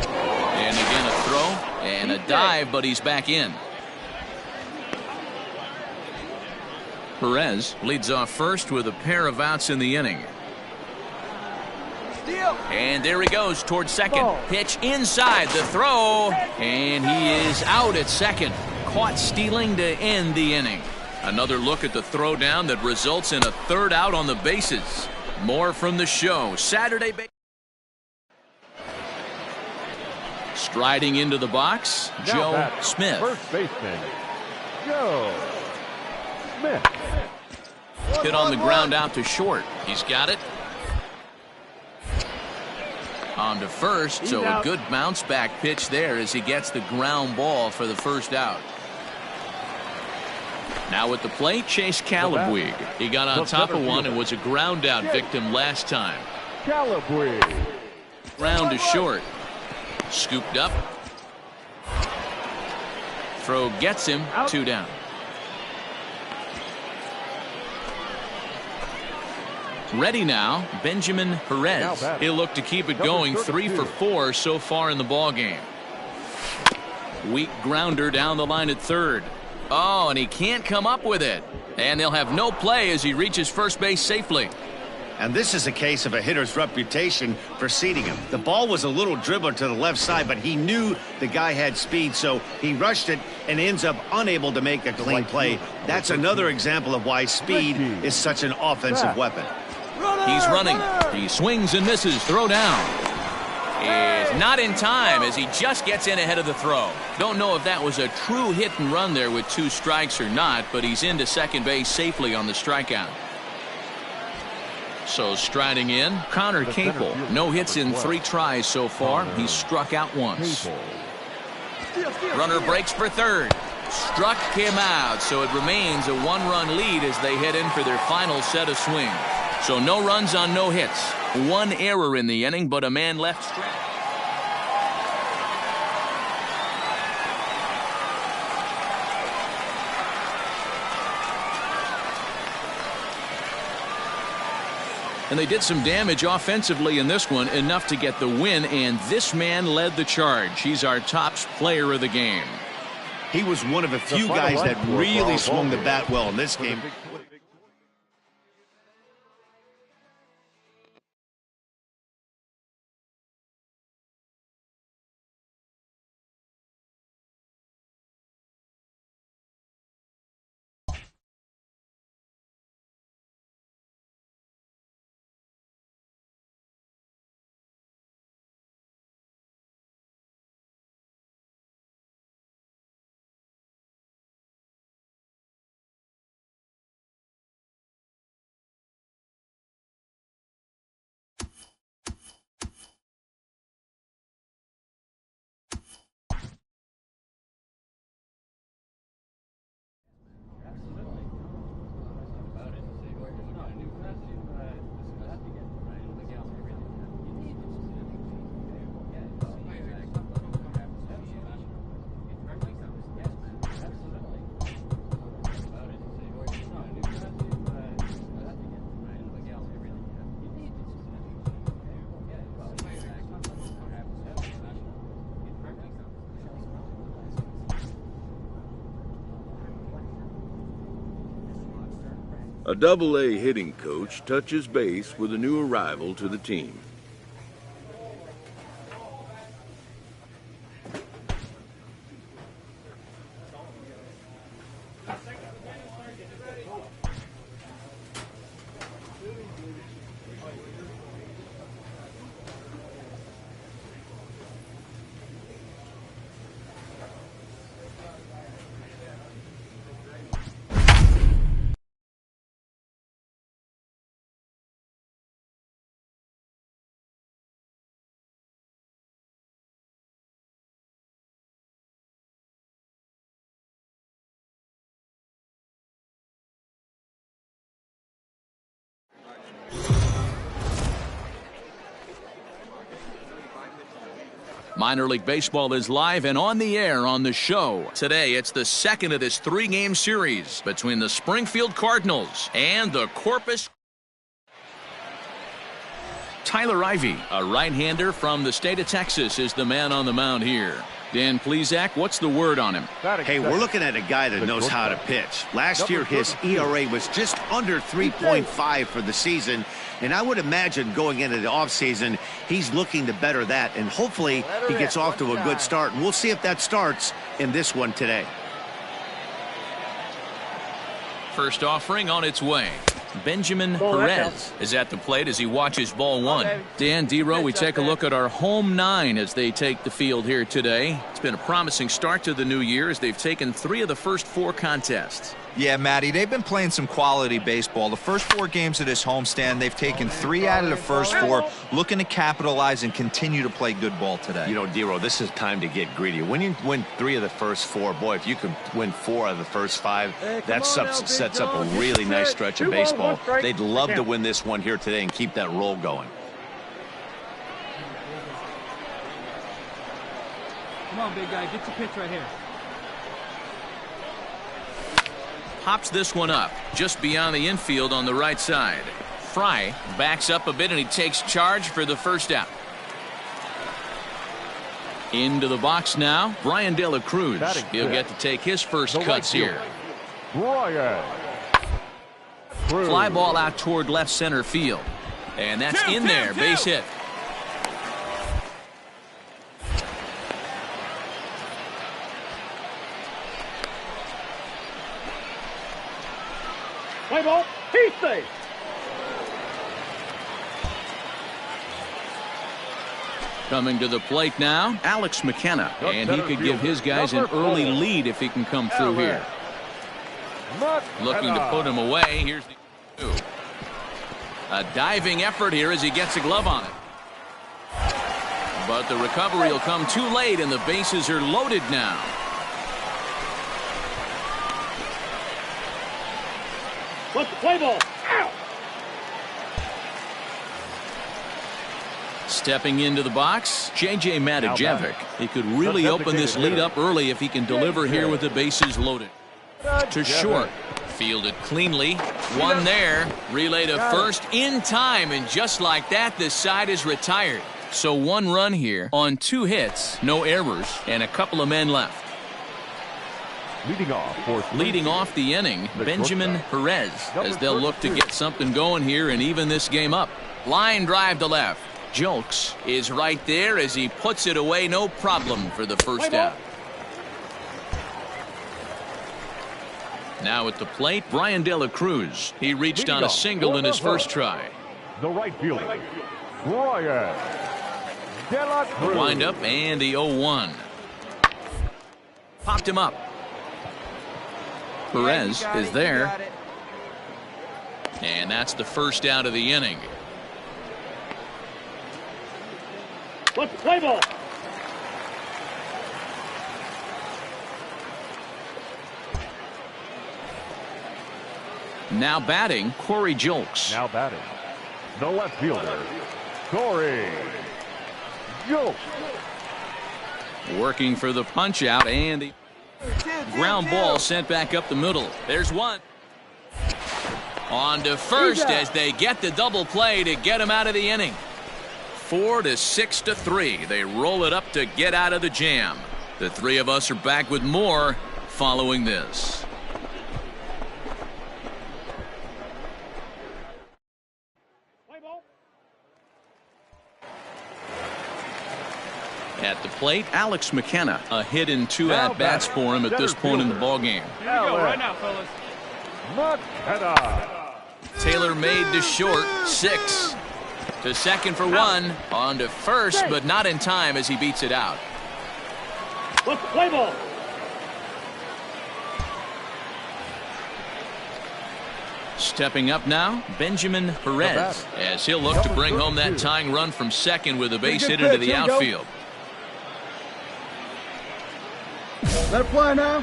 And again a throw and a dive, but he's back in. Perez leads off first with a pair of outs in the inning. And there he goes towards second. Pitch inside the throw, and he is out at second. Caught stealing to end the inning. Another look at the throwdown that results in a third out on the bases. More from the show Saturday. Striding into the box, Joe Smith. First baseman, Joe Smith. Hit on the ground out to short. He's got it. On to first, so a good bounce back pitch there as he gets the ground ball for the first out. Now at the plate, Chase Calabwig. He got on top of one and was a ground out victim last time. Calabwig. Ground to short. Scooped up. Throw gets him. 2 down. Ready now, Benjamin Perez. He'll look to keep it going. 3 for 4 so far in the ball game. Weak grounder down the line at third. Oh, and he can't come up with it. And they'll have no play as he reaches first base safely. And this is a case of a hitter's reputation preceding him. The ball was a little dribbler to the left side, but he knew the guy had speed, so he rushed it and ends up unable to make a clean play. That's another example of why speed is such an offensive weapon. He's running. He swings and misses. Throw down. Is not in time as he just gets in ahead of the throw. Don't know if that was a true hit and run there with 2 strikes or not, but he's into second base safely on the strikeout. So striding in, Connor Capel. No hits in 3 tries so far. He's struck out once. Runner breaks for third. Struck him out, so it remains a 1-run lead as they head in for their final set of swings. So no runs on no hits. 1 error in the inning, but a man left stranded. And they did some damage offensively in this one, enough to get the win, and this man led the charge. He's our top player of the game. He was one of a few guys that really swung the bat well in this game. A Double-A hitting coach touches base with a new arrival to the team. Minor League Baseball is live and on the air on the show. Today, it's the second of this three-game series between the Springfield Cardinals and the Corpus. Tyler Ivey, a right-hander from the state of Texas, is the man on the mound here. Dan Plesac, what's the word on him? Hey, we're looking at a guy that knows how to pitch. Last year, his ERA was just under 3.5 for the season. And I would imagine going into the offseason, he's looking to better that. And hopefully he gets off to a good start. And we'll see if that starts in this one today. First offering on its way. Benjamin Perez is at the plate as he watches ball one. Dan Dero, we take a look at our home nine as they take the field here today. It's been a promising start to the new year as they've taken 3 of the first 4 contests. Yeah, Matty, they've been playing some quality baseball. The first 4 games of this homestand, they've taken 3 out of the first 4, looking to capitalize and continue to play good ball today. You know, Dero, this is time to get greedy. When you win 3 of the first 4, boy, if you can win 4 of the first 5, that sets up a really nice stretch of baseball. They'd love to win this one here today and keep that roll going. Come on, big guy, get your pitch right here. Pops this one up just beyond the infield on the right side. Fry backs up a bit and he takes charge for the first out. Into the box now, Brian De La Cruz. He'll get to take his first cuts here. Fly ball out toward left center field. And that's in there, base hit. Play ball, he's safe. Coming to the plate now, Alex McKenna. And he could give his guys an early lead if he can come through here. Looking to put him away. Here's the 2. A diving effort here as he gets a glove on it. But the recovery will come too late and the bases are loaded now. What's the play ball? Ow! Stepping into the box, J.J. Matijevic. He could really open this lead up early if he can deliver here with the bases loaded. To short. Fielded cleanly. One there. Relay to first in time. And just like that, this side is retired. So 1 run here on 2 hits. No errors. And a couple of men left. Leading off the inning, Benjamin Perez, as they'll look to get something going here and even this game up. Line drive to left. Julks is right there as he puts it away, no problem for the first out. Now at the plate, Brian De La Cruz. He reached on a single in his first try. The right fielder, Brian De La Cruz. Wind up and the 0-1. Popped him up. Perez is there. And that's the first out of the inning. What's the play ball? Now batting, Corey Julks. Now batting, the left fielder, Corey Julks. Working for the punch out and the ground ball sent back up the middle. There's one. On to first as they get the double play to get him out of the inning. 4 to 6 to 3. They roll it up to get out of the jam. The 3 of us are back with more following this. At the plate, Alex McKenna. A hit in 2 at-bats for him at this point in the ballgame. Here we go right now, fellas. McKenna. Taylor made to short, 6. To second for 1. On to first, but not in time as he beats it out. What's the play ball? Stepping up now, Benjamin Perez, as he'll look to bring home that tying run from second with a base hit into the outfield. Let it fly now.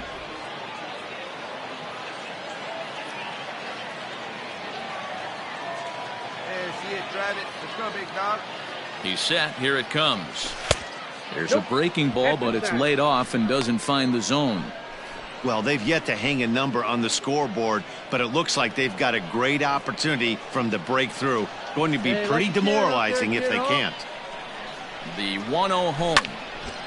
Hey, see it, drive it. Let's go, big dog. He's set. Here it comes. There's a breaking ball, but it's laid off and doesn't find the zone. Well, they've yet to hang a number on the scoreboard, but it looks like they've got a great opportunity from the breakthrough. Going to be pretty demoralizing if they can't. The 1-0 home.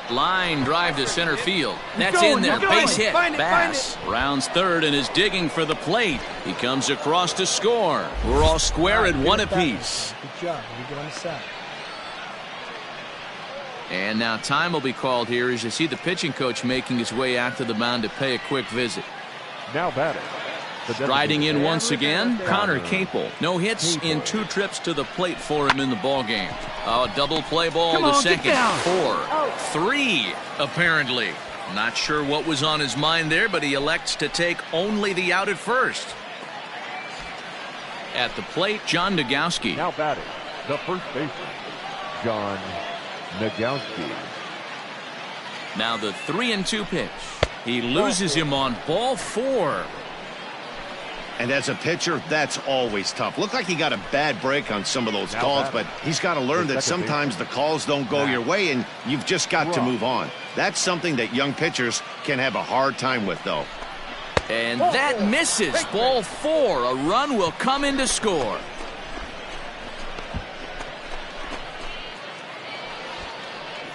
Line drive to center field. That's in there. Base hit. Bass rounds third and is digging for the plate. He comes across to score. We're all square at 1 apiece. Good job. You get on the side. And now time will be called here as you see the pitching coach making his way out to the mound to pay a quick visit. Now batting. Striding in once again, Connor Capel. No hits in 2 trips to the plate for him in the ballgame. Oh, double play ball to second. 4, 3, apparently. Not sure what was on his mind there, but he elects to take only the out at first. At the plate, John Nagowski. Now batting. The first baseman, John Nagowski. Now the 3-2 pitch. He loses him on ball 4. And as a pitcher, that's always tough. Looked like he got a bad break on some of those calls, but he's got to learn that sometimes the calls don't go your way, and you've just got to move on. That's something that young pitchers can have a hard time with, though. And that misses. Ball 4. A run will come in to score.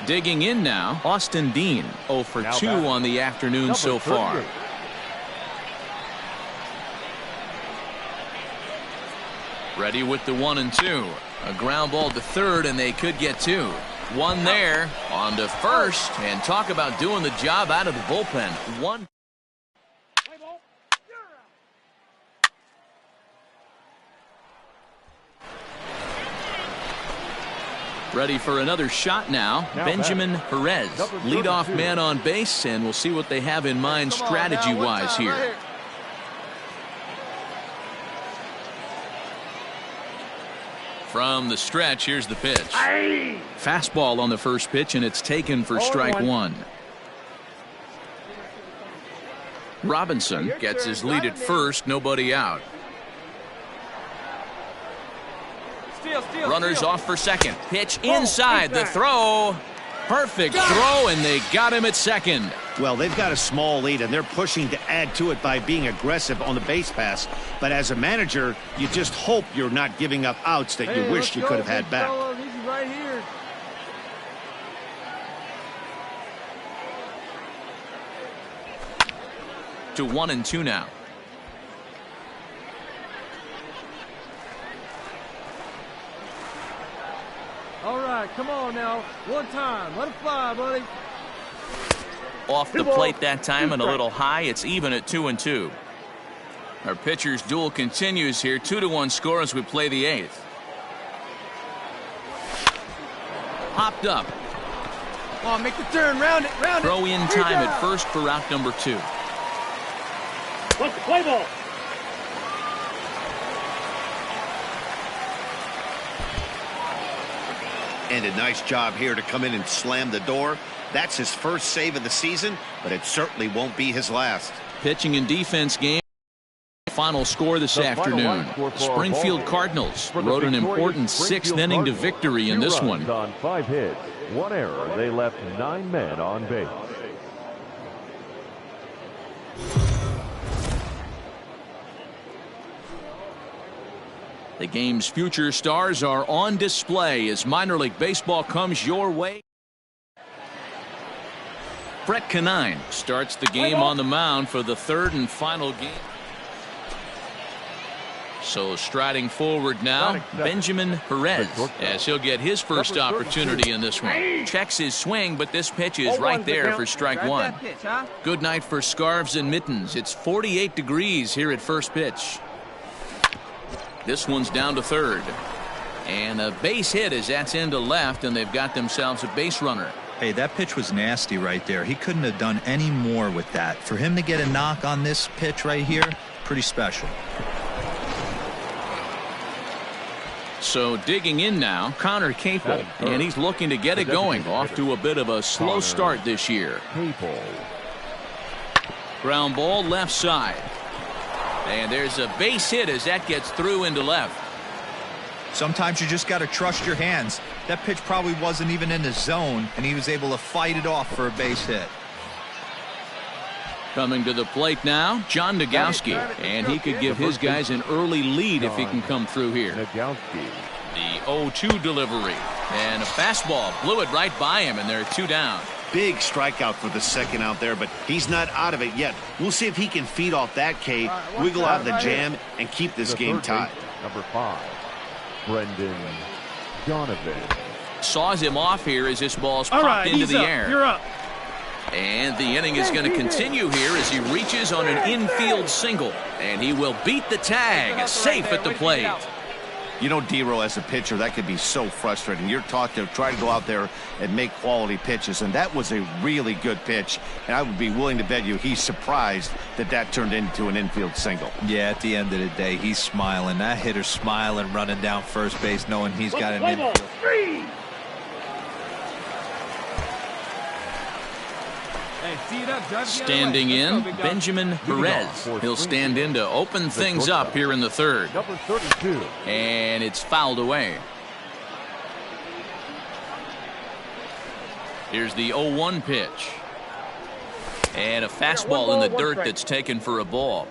Digging in now, Austin Dean. 0 for 2 on the afternoon so far. Ready with the 1-2. A ground ball to third, and they could get 2. 1 there, on to first, and talk about doing the job out of the bullpen. 1. Ready for another shot now. Benjamin Perez, leadoff man on base, and we'll see what they have in mind strategy-wise here. From the stretch, here's the pitch. Fastball on the first pitch, and it's taken for strike 1. Robinson gets his lead at first, nobody out. Runners off for second. Pitch inside. The throw. Perfect throw, and they got him at second. Well, they've got a small lead, and they're pushing to add to it by being aggressive on the base pass. But as a manager, you just hope you're not giving up outs that you wish you could have had back. Right here. To 1-2 now. All right, come on now. One time. Let it fly, buddy. Off the plate that time and a little high. It's even at 2-2. Our pitcher's duel continues here. 2-1 score as we play the 8th. Hopped up. Come on, make the turn. Round it. Round it. Throw in time at first for out number 2. What's the play ball? And a nice job here to come in and slam the door. That's his first save of the season, but it certainly won't be his last. Pitching and defense game. Final score this afternoon. Springfield Cardinals rode an important 6th inning to victory in this one. On 5 hits, 1 error. They left 9 men on base. The game's future stars are on display as minor league baseball comes your way. Brett Canine starts the game on the mound for the 3rd and final game. So striding forward now, Benjamin Perez, as he'll get his first opportunity in this one. Checks his swing, but this pitch is right there for strike one. Good night for scarves and mittens. It's 48 degrees here at first pitch. This one's down to third. And a base hit as that's into left, and they've got themselves a base runner. Hey, that pitch was nasty right there. He couldn't have done any more with that. For him to get a knock on this pitch right here, pretty special. So digging in now, Connor Capel, and he's looking to get it going. Off to a bit of a slow start this year. Ground ball left side. And there's a base hit as that gets through into left. Sometimes you just got to trust your hands. That pitch probably wasn't even in the zone, and he was able to fight it off for a base hit. Coming to the plate now, John Nogowski, and he could give his guys an early lead if he can come through here. The 0-2 delivery, and a fastball blew it right by him, and they're two down. Big strikeout for the second out there, but he's not out of it yet. We'll see if he can feed off that K, wiggle out of the jam, and keep this game tied. Number 5, Brendan Donovan. Saws him off here as this ball's popped into the air. You're up. And the inning is going to continue here as he reaches on an infield single. And he will beat the tag, safe at the plate. You know, D-Row, as a pitcher, that could be so frustrating. You're taught to try to go out there and make quality pitches, and that was a really good pitch. And I would be willing to bet you he's surprised that that turned into an infield single. Yeah, at the end of the day, he's smiling. That hitter's smiling, running down first base, knowing he's got an infield. Standing in, Benjamin Perez. He'll stand in to open things up here in the third. Number 32. And it's fouled away. Here's the 0-1 pitch. And a fastball in the dirt that's taken for a ball.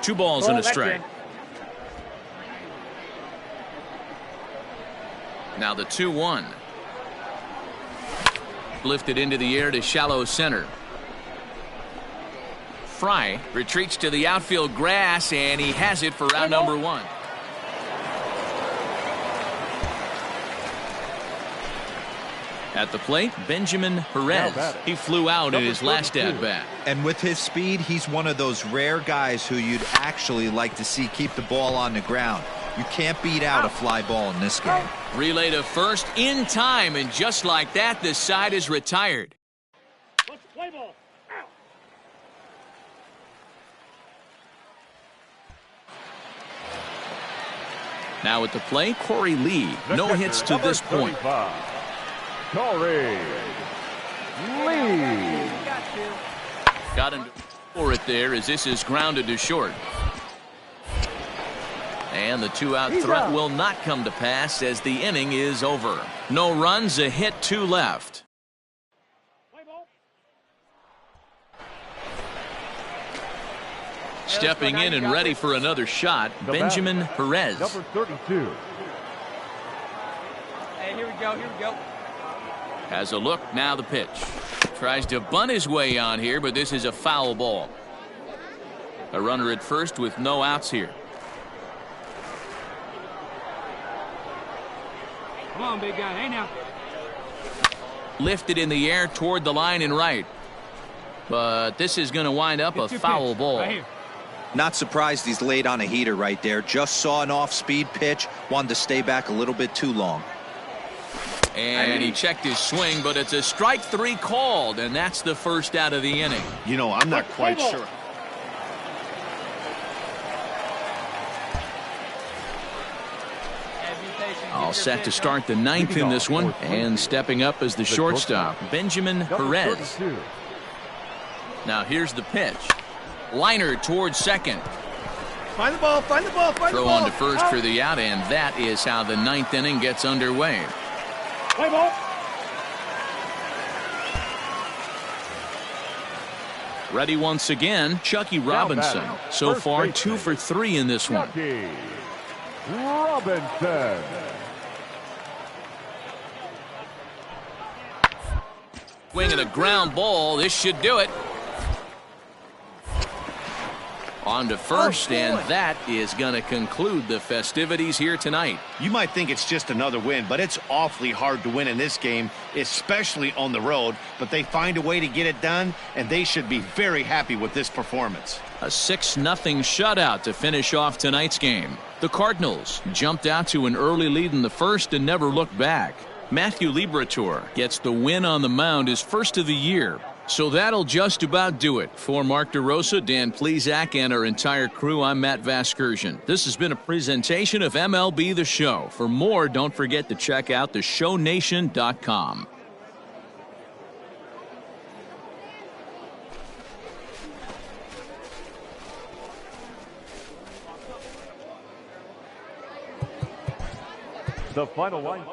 Two balls and a strike. Now the 2-1. Lifted into the air to shallow center. Fry retreats to the outfield grass, and he has it for round number 1. At the plate, Benjamin Perez. He flew out in his last at-bat. And with his speed, he's one of those rare guys who you'd actually like to see keep the ball on the ground. You can't beat out a fly ball in this game. Relay to first in time, and just like that, the side is retired. Play ball. Now at the plate, Corey Lee. No hits to this point. Corey Lee. Got him for it there as this is grounded to short. And the two-out threat will not come to pass as the inning is over. No runs, a hit, 2 left. Stepping in and ready for another shot, Benjamin Perez. Number 32. Hey, here we go, here we go. Has a look, now the pitch. Tries to bunt his way on here, but this is a foul ball. A runner at first with no outs here. Come on, big guy. Hey, now. Lifted in the air toward the line and right. But this is going to wind up a foul ball. Right here. Not surprised he's laid on a heater right there. Just saw an off-speed pitch. Wanted to stay back a little bit too long. And he checked his swing, but it's a strike 3 called, and that's the first out of the inning. You know, I'm not quite sure. All set to start the 9th in this one, and stepping up as the shortstop, Benjamin Perez. Now here's the pitch. Liner towards second. Find the ball, find the ball, find the Throw ball. on to first for the out, and that is how the 9th inning gets underway. Play ball. Ready once again, Chucky Robinson. So far, 2 for 3 in this one. Chucky Robinson. Swing and a ground ball. This should do it. On to first, and that is going to conclude the festivities here tonight. You might think it's just another win, but it's awfully hard to win in this game, especially on the road. But they find a way to get it done, and they should be very happy with this performance. A 6-0 shutout to finish off tonight's game. The Cardinals jumped out to an early lead in the first and never looked back. Matthew Liberatore gets the win on the mound, his first of the year. So that'll just about do it. For Mark DeRosa, Dan Plesac, and our entire crew, I'm Matt Vasgersian. This has been a presentation of MLB The Show. For more, don't forget to check out theshownation.com. The final line.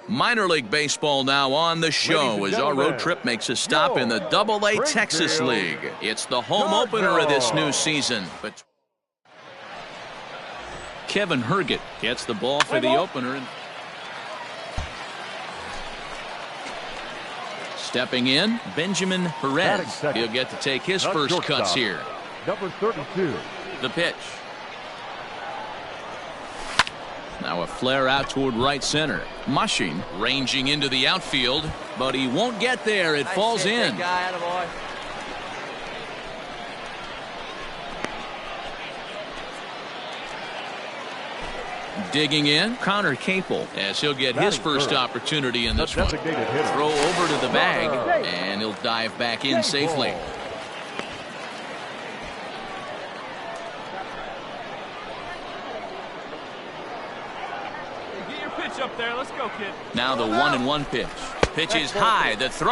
Minor League Baseball now on the show as our road trip makes a stop in the Double-A Texas League. It's the home opener of this new season. But Kevin Herget gets the ball for the opener. Stepping in, Benjamin Perez. He'll get to take his first cuts here. Number 32. The pitch. Now a flare out toward right center. Mushing ranging into the outfield, but he won't get there. It falls in. Digging in, Connor Capel, as he'll get his first opportunity in this one. Throw over to the bag, and he'll dive back in safely. Up there. Let's go, kid. Now the 1-1 pitch. Pitch is high. The throw,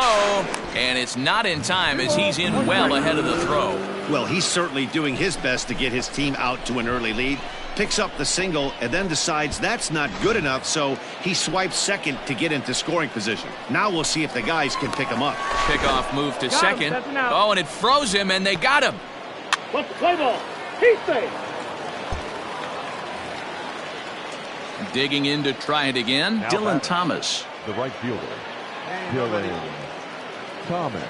and it's not in time as he's in well ahead of the throw. Well, he's certainly doing his best to get his team out to an early lead. Picks up the single and then decides that's not good enough, so he swipes second to get into scoring position. Now we'll see if the guys can pick him up. Pickoff move to second. Oh, and it froze him, and they got him. Let's play ball. He's safe. Digging in to try it again, Now Dylan Thomas. The right fielder, Dylan Thomas.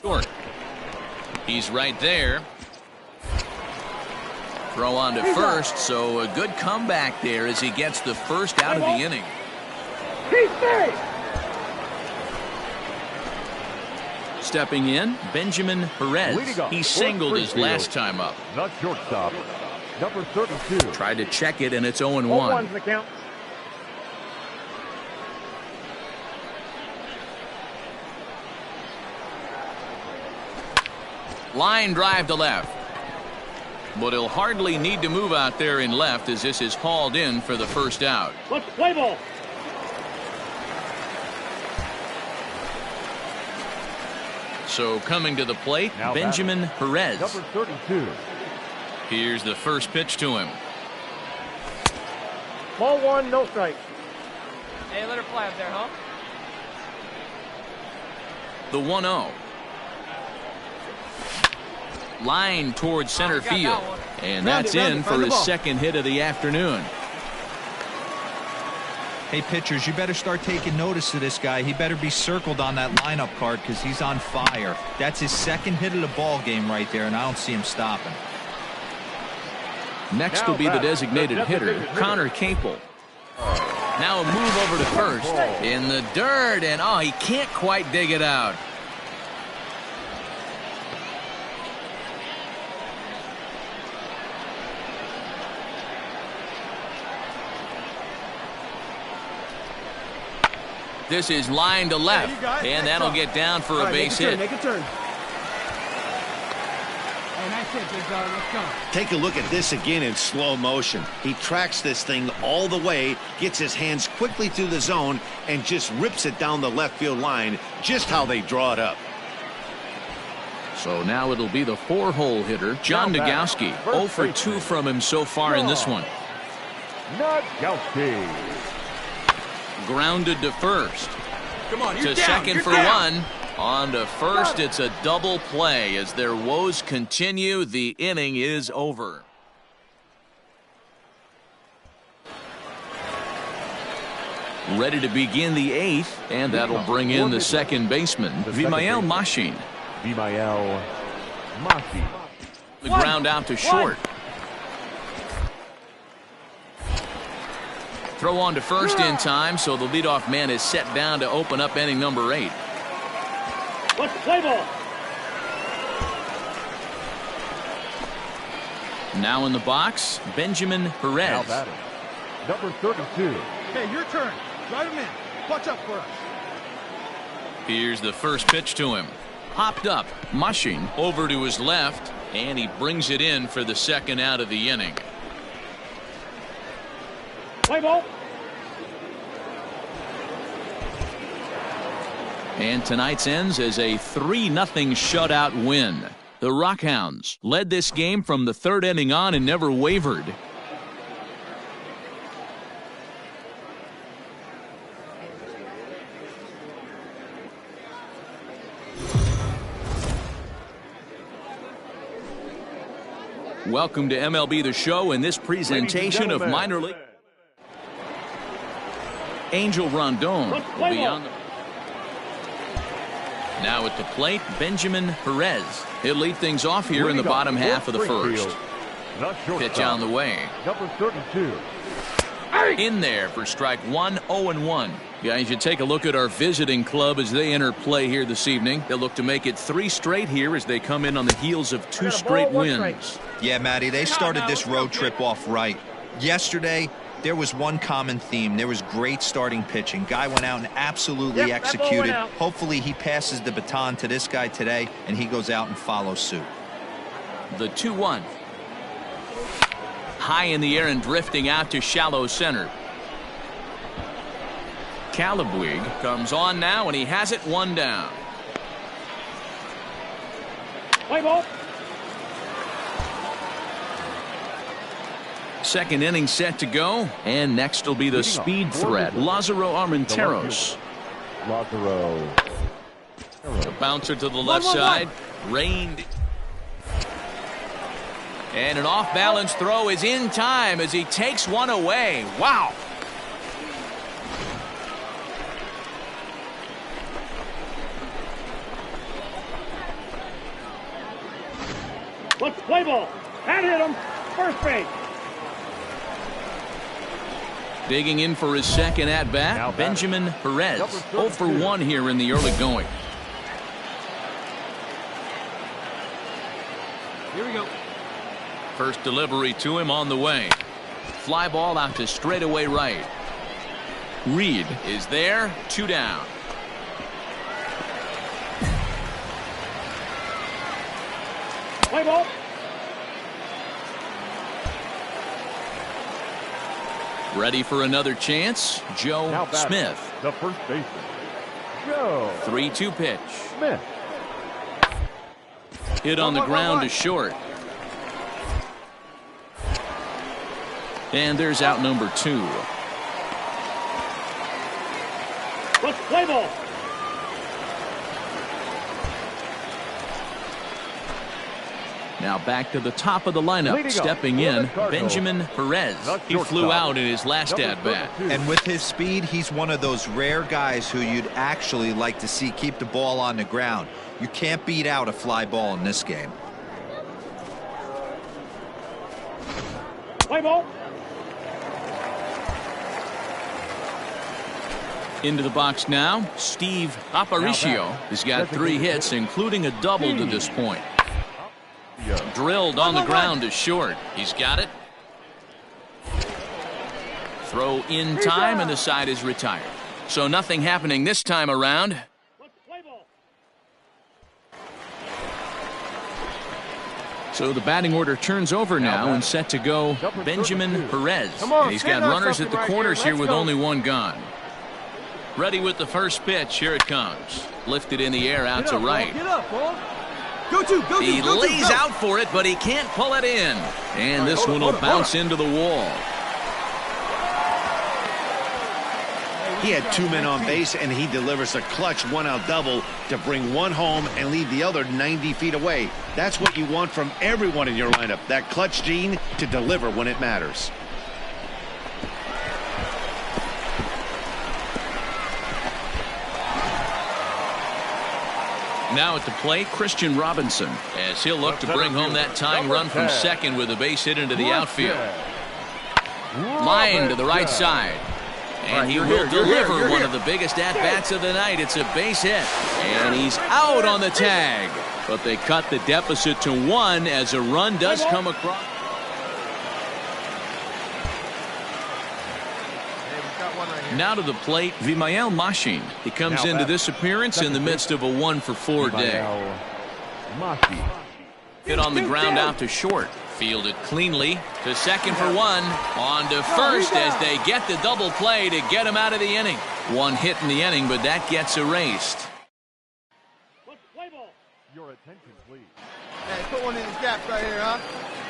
Short. He's right there. Throw on to first, so a good comeback there as he gets the first out of the inning. He's safe. Stepping in, Benjamin Perez. He singled his last time up. Not shortstop, number 32. Tried to check it, and it's 0-1. 0-1's the count. Line drive to left. But he'll hardly need to move out there in left as this is hauled in for the first out. Let's play ball. So coming to the plate, Now Benjamin Perez. Number 32. Here's the first pitch to him. Ball one, no strike. Hey, let her fly up there, huh? The 1-0. Line towards center field. And that's in for his second hit of the afternoon. Hey, pitchers, you better start taking notice of this guy. He better be circled on that lineup card because he's on fire. That's his second hit of the ball game right there, and I don't see him stopping. Next will be the designated hitter, Connor Capel. Now a move over to first. In the dirt, and oh, he can't quite dig it out. This is line to left, and that'll get down for a base hit. Make a turn. Hey, nice hit, big dog. Let's go. Take a look at this again in slow motion. He tracks this thing all the way, gets his hands quickly through the zone, and just rips it down the left field line, just how they draw it up. So now it'll be the 4-hole hitter, John Nagowski. 0 for 2 from him so far in this one. Nagowski. Grounded to first. Come on, you're To second for one. On to first, it's a double play. As their woes continue, the inning is over. Ready to begin the 8th, and that'll bring in the second baseman, Vimael Machin. Vimael Machin. The ground out to short. Throw on to first in time, so the leadoff man is set down to open up inning number 8. Let's play ball. Now in the box, Benjamin Perez. Number 32. Okay, your turn. Drive him in. Watch up for us. Here's the first pitch to him. Popped up, mushing over to his left, and he brings it in for the second out of the inning. Play ball. And tonight's ends as a 3-0 shutout win. The Rockhounds led this game from the 3rd inning on and never wavered. Welcome to MLB The Show and this presentation of minor league. Angel Rondon will be on the... Now at the plate, Benjamin Perez. He'll lead things off here in the bottom half of the first. Pitch on the way. Number 32. In there for strike 1, 0-1. Guys, you take a look at our visiting club as they enter play here this evening. They'll look to make it 3 straight here as they come in on the heels of 2 straight wins. Yeah, Matty, they started this road trip off right. Yesterday, there was one common theme. There was great starting pitching. Guy went out and absolutely executed. Hopefully he passes the baton to this guy today and he goes out and follows suit. The 2-1. High in the air and drifting out to shallow center. Calabwig comes on now and he has it 1 down. Play ball. Second inning set to go, and next will be the speed threat, Lázaro Armenteros. The bouncer to the left side, reined. And an off-balance throw is in time as he takes one away. Wow. Let's play ball. That hit him. First base. Digging in for his second at-bat, Benjamin Perez. 0 for 1 here in the early going. Here we go. First delivery to him on the way. Fly ball out to straightaway right. Reed is there, 2 down. Play ball. Ready for another chance, Joe Smith. The first baseman, Joe. 3-2 pitch. Smith. Hit on the ground to short. And there's out number 2. Let's play ball. Now back to the top of the lineup. Stepping in, Benjamin Perez. He flew out in his last at-bat. And with his speed, he's one of those rare guys who you'd actually like to see keep the ball on the ground. You can't beat out a fly ball in this game. Play ball. Into the box now, Steve Aparicio has got 3 hits, including a double to this point. Drilled on the ground to short. He's got it. Throw in time, and the side is retired. So nothing happening this time around. So the batting order turns over now and set to go Benjamin Perez. And he's got runners at the corners here with only 1 gone. Ready with the first pitch. Here it comes. Lifted in the air out to right. He lays out for it, but he can't pull it in. And this one will bounce into the wall. He had 2 men on base, and he delivers a clutch 1-out double to bring 1 home and leave the other 90 feet away. That's what you want from everyone in your lineup, that clutch gene to deliver when it matters. Now at the plate, Christian Robinson, as he'll look to bring home that tying run from second with a base hit into the outfield. Line to the right side. And he will deliver one of the biggest at-bats of the night. It's a base hit. And he's out on the tag. But they cut the deficit to 1 as a run does come across. Now to the plate, Vimael Machin. He comes into this appearance in the midst of a 1-for-4 day. Hit on the ground out to short. Fielded cleanly to second for 1. On to first as they get the double play to get him out of the inning. 1 hit in the inning, but that gets erased. Your attention, please. Hey, put one in the gap right here, huh?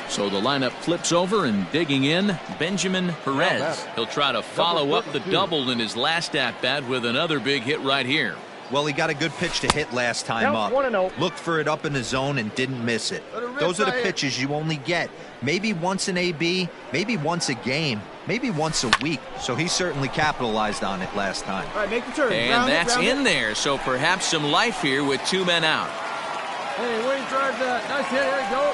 So the lineup flips over, and digging in, Benjamin Perez. He'll try to follow up the double in his last at-bat with another big hit right here. Well, he got a good pitch to hit last time up. Looked for it up in the zone and didn't miss it. Those are the pitches you only get. Maybe once an AB, maybe once a game, maybe once a week. So he certainly capitalized on it last time. All right, make the turn. And that's in there, so perhaps some life here with 2 men out. Hey, Wayne drives that. Nice hit. There you go.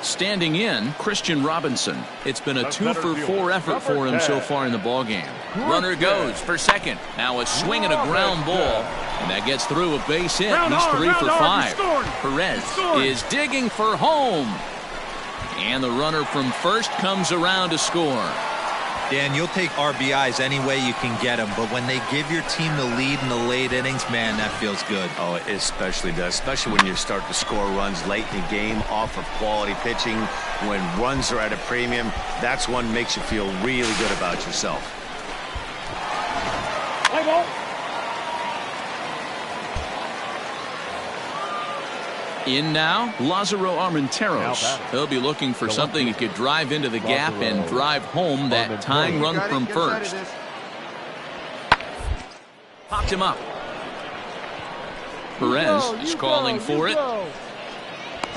Standing in, Christian Robinson. It's been a 2-for-4 effort for him so far in the ballgame. Runner goes for second. Now a swing and a ground ball. And that gets through a base hit. He's 3 for 5. Perez is digging for home. And the runner from first comes around to score. Dan, you'll take RBIs any way you can get them, but when they give your team the lead in the late innings, man, that feels good. Oh, it especially does, especially when you start to score runs late in the game off of quality pitching. When runs are at a premium, that's one makes you feel really good about yourself. Play ball. In now, Lázaro Armenteros. He'll be looking for something he could drive into the gap and drive home that tying run from first. Popped him up. Perez is calling for it.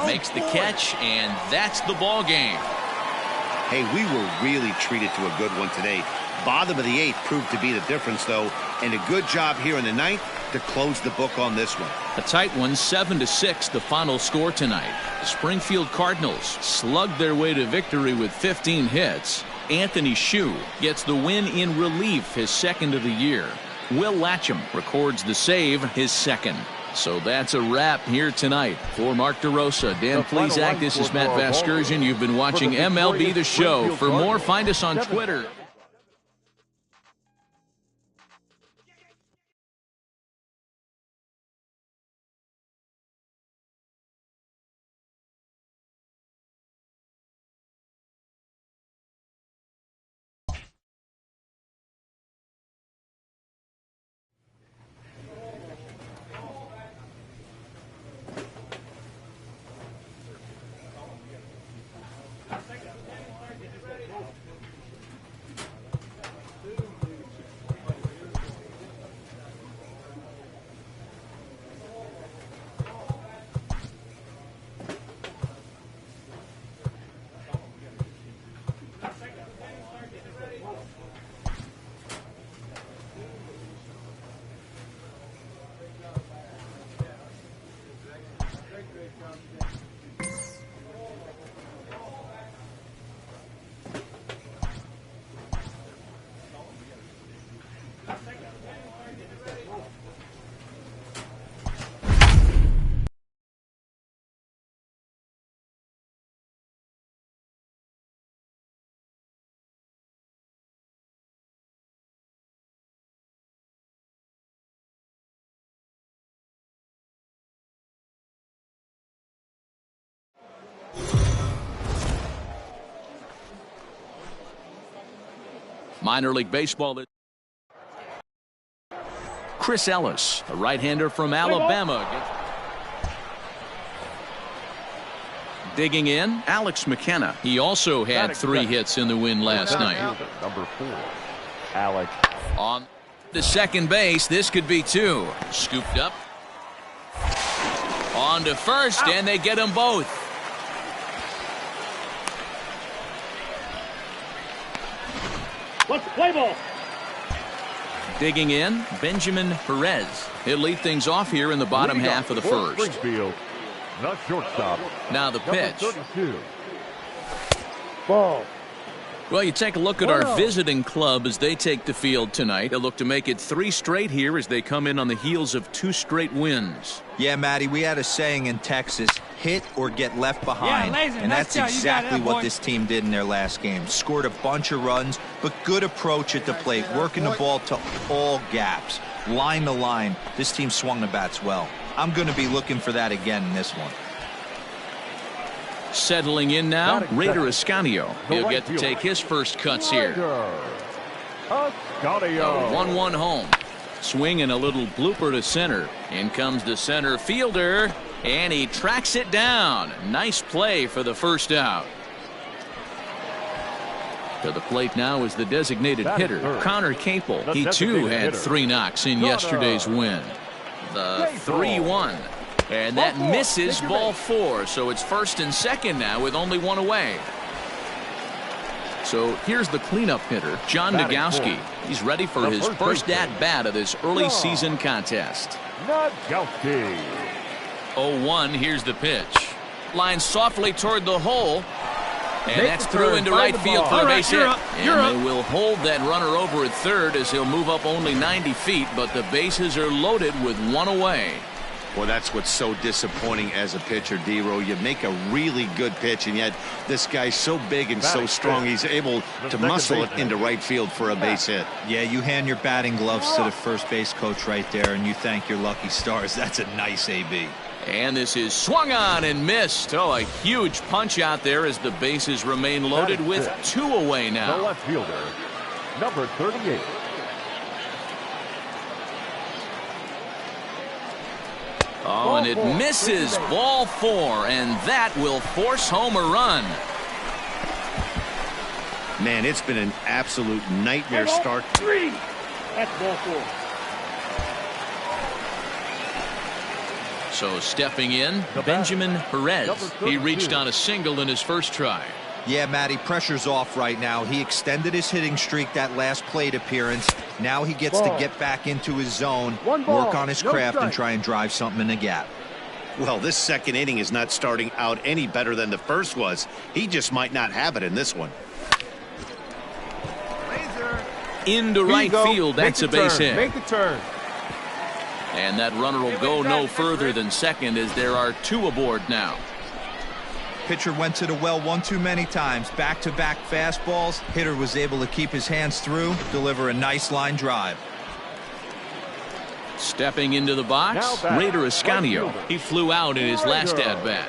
Makes the catch, and that's the ball game. Hey, we were really treated to a good one today. Bottom of the 8th proved to be the difference, though, and a good job here in the 9th to close the book on this one. A tight one, 7-6, the final score tonight. The Springfield Cardinals slugged their way to victory with 15 hits. Anthony Shue gets the win in relief, his 2nd of the year. Will Latcham records the save, his 2nd. So that's a wrap here tonight. For Mark DeRosa, Dan Plesac, this is Matt Vasgersian. You've been watching MLB The Show. For more, find us on Twitter. Minor League Baseball. Chris Ellis, a right-hander from Alabama. Digging in, Alex McKenna. He also had 3 hits in the win last night. Number 4, Alex. On to second base, this could be 2. Scooped up. On to first, and they get them both. Let's play ball. Digging in, Benjamin Perez. He'll lead things off here in the bottom half of the first. Springfield, The shortstop. Now the pitch. 32. Ball. Well, you take a look at our visiting club as they take the field tonight. They'll look to make it 3 straight here as they come in on the heels of 2 straight wins. Yeah, Matty, we had a saying in Texas, hit or get left behind. Yeah, and that's exactly what this team did in their last game. Scored a bunch of runs, but good approach at the plate, working the ball to all gaps. Line to line, this team swung the bats well. I'm going to be looking for that again in this one. Settling in now, Raider Ascanio. He'll get to take his first cuts here. A 1-1 home. Swing and a little blooper to center. In comes the center fielder, and he tracks it down. Nice play for the first out. To the plate now is the designated hitter, Connor Capel. He too had 3 knocks in yesterday's win. The 3-1. And that misses ball 4, so it's first and second now with only 1 away. So here's the cleanup hitter, John Nagowski. He's ready for his first at-bat of this early season contest. 0-1, here's the pitch. Line softly toward the hole. And that's through into right field for a base hit. And they will hold that runner over at third as he'll move up only 90 feet, but the bases are loaded with 1 away. Well, that's what's so disappointing as a pitcher, D-Row. You make a really good pitch, and yet this guy's so big and so strong, he's able to muscle it into right field for a base hit. Yeah, you hand your batting gloves to the first base coach right there, and you thank your lucky stars. That's a nice AB. And this is swung on and missed. Oh, a huge punch out there as the bases remain loaded with 2 away now. The left fielder, number 38. Oh, and it misses ball 4, and that will force home a run. Man, it's been an absolute nightmare start. 3. That's ball 4. So stepping in, Benjamin Perez. He reached on a single in his first try. Yeah, Matty, pressure's off right now. He extended his hitting streak that last plate appearance. Now he gets to get back into his zone, work on his craft, and try and drive something in the gap. Well, this second inning is not starting out any better than the first was. He just might not have it in this one. Into right field, that's a base hit. Make the turn. And that runner will go no further than second as there are 2 aboard now. Pitcher went to the well one too many times. Back-to-back fastballs. Hitter was able to keep his hands through, deliver a nice line drive. Stepping into the box, Raider Ascanio. He flew out in his last at-bat.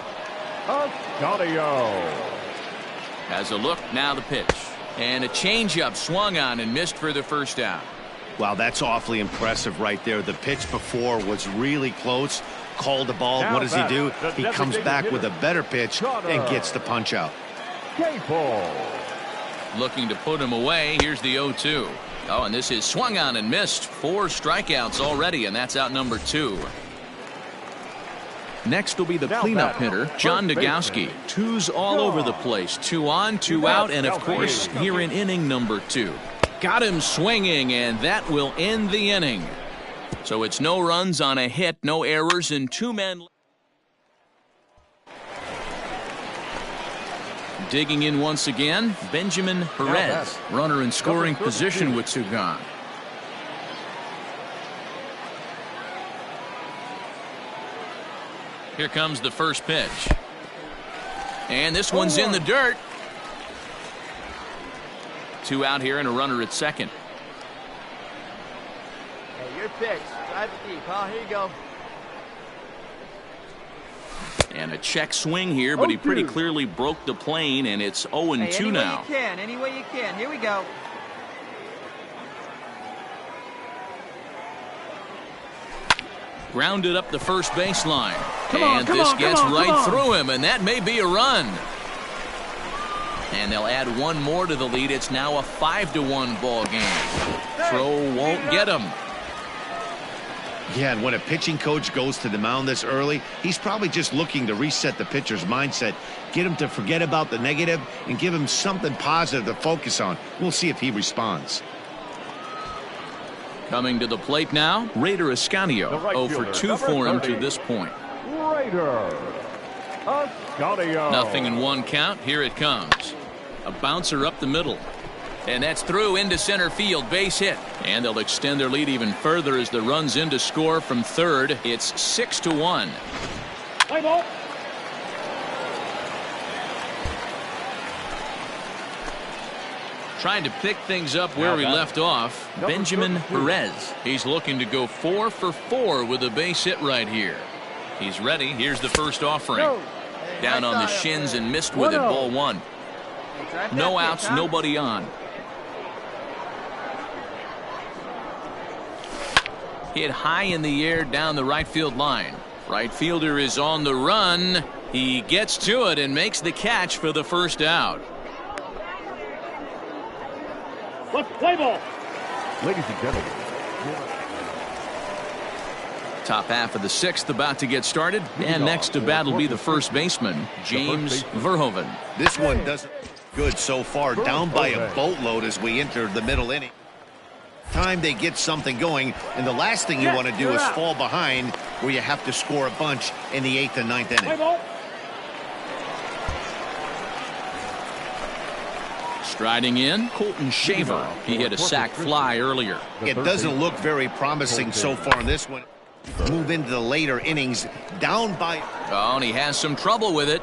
Has a look, now the pitch. And a changeup swung on and missed for the first out. Wow, that's awfully impressive right there. The pitch before was really close. Called the ball. What does he do? He comes back with a better pitch and gets the punch out. Looking to put him away. Here's the 0-2. Oh, and this is swung on and missed. 4 strikeouts already, and that's out number 2. Next will be the cleanup hitter, John Nagowski. 2s all over the place. 2 on, 2 out, and of course, here in inning number 2. Got him swinging, and that will end the inning. So it's no runs on a hit, no errors, and 2 men. Digging in once again, Benjamin Perez. Runner in scoring position with 2 gone. Here comes the first pitch. And this one's in the dirt. 2 out here and a runner at second. Hey, your pitch. Drive it deep, huh? Here you go. And a check swing here, but he pretty clearly broke the plane, and it's 0-2 now. Any way you can. Here we go. Grounded up the first baseline. And this gets right through him, and that may be a run. And they'll add 1 more to the lead. It's now a 5-1 ball game. Throw won't get him. Yeah, and when a pitching coach goes to the mound this early, he's probably just looking to reset the pitcher's mindset, get him to forget about the negative, and give him something positive to focus on. We'll see if he responds. Coming to the plate now, Raider Ascanio. 0 for 2 for him to this point. Nothing in one count. Here it comes. A bouncer up the middle. And that's through into center field. Base hit. And they'll extend their lead even further as the runs in to score from third. It's 6-1. Play ball. Trying to pick things up where we left off. Benjamin Perez. He's looking to go 4 for 4 with a base hit right here. He's ready. Here's the first offering. Down on the shins and missed with it. Ball 1. No outs, nobody on. Hit high in the air down the right field line. Right fielder is on the run. He gets to it and makes the catch for the first out. Let's play ball. Ladies and gentlemen. Top half of the 6th about to get started. And next to bat will be the first baseman, James Verhoeven. This one doesn't good so far. Down by a boatload as we enter the middle inning. Time they get something going, and the last thing you want to do is fall behind where you have to score a bunch in the 8th and 9th inning. Striding in, Colton Shaver. He hit a sac fly earlier. It doesn't look very promising so far in this one. Move into the later innings, down by. Oh, and he has some trouble with it.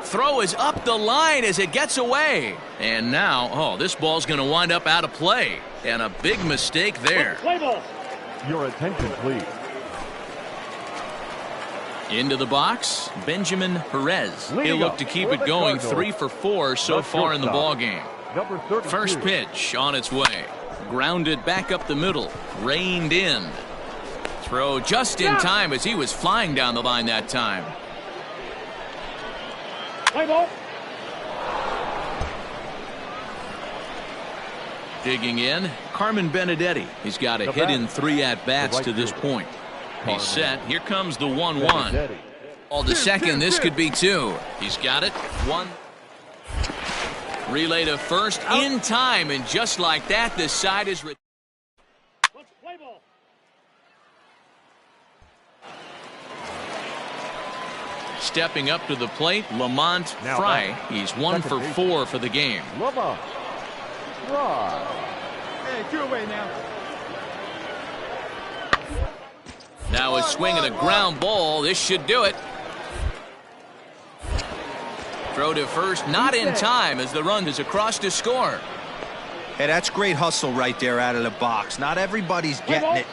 Throw is up the line as it gets away. And now, oh, this ball's going to wind up out of play. And a big mistake there. Your attention, please. Into the box, Benjamin Perez. He'll look to keep it going. 3 for 4 so far in the ball game. First pitch on its way. Grounded back up the middle. Reined in. Throw just in time as he was flying down the line that time. Play ball. Digging in, Carmen Benedetti. He's got a hit in 3 at-bats to this point. He's set. Here comes the 1-1. All to second. This could be 2. He's got it. 1. Relay to first in time, and just like that, this side is. Let's play ball. Stepping up to the plate, Lamont Fry. He's 1 for 4 for the game. Lamont Fry. Hey, two away now. Now a swing and a ground ball. This should do it. Throw to first, not in time as the run is across to score. Hey, that's great hustle right there out of the box. Not everybody's getting it.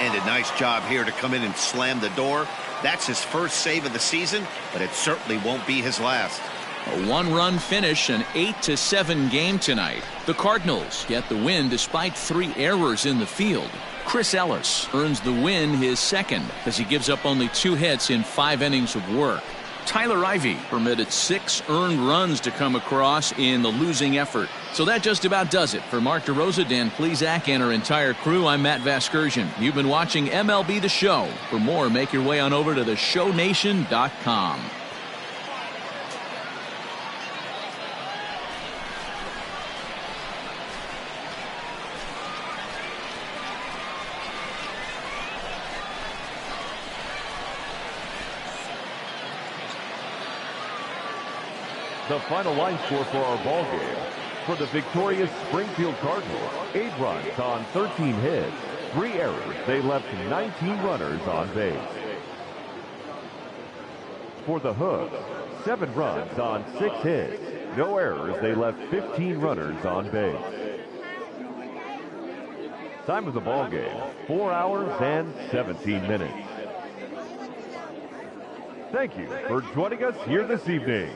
And a nice job here to come in and slam the door. That's his first save of the season, but it certainly won't be his last. A 1-run finish, an 8-7 game tonight. The Cardinals get the win despite 3 errors in the field. Chris Ellis earns the win, his second, as he gives up only 2 hits in 5 innings of work. Tyler Ivey permitted 6 earned runs to come across in the losing effort. So that just about does it. For Mark DeRosa, Dan Plesac, and our entire crew, I'm Matt Vasgersian. You've been watching MLB The Show. For more, make your way on over to theshownation.com. The final line score for our ball game. For the victorious Springfield Cardinals, 8 runs on 13 hits, 3 errors. They left 19 runners on base. For the Hooks, 7 runs on 6 hits, no errors. They left 15 runners on base. Time of the ball game, 4 hours and 17 minutes. Thank you for joining us here this evening.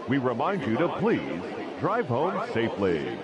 We remind you to please drive home safely.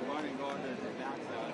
Running going to the backside.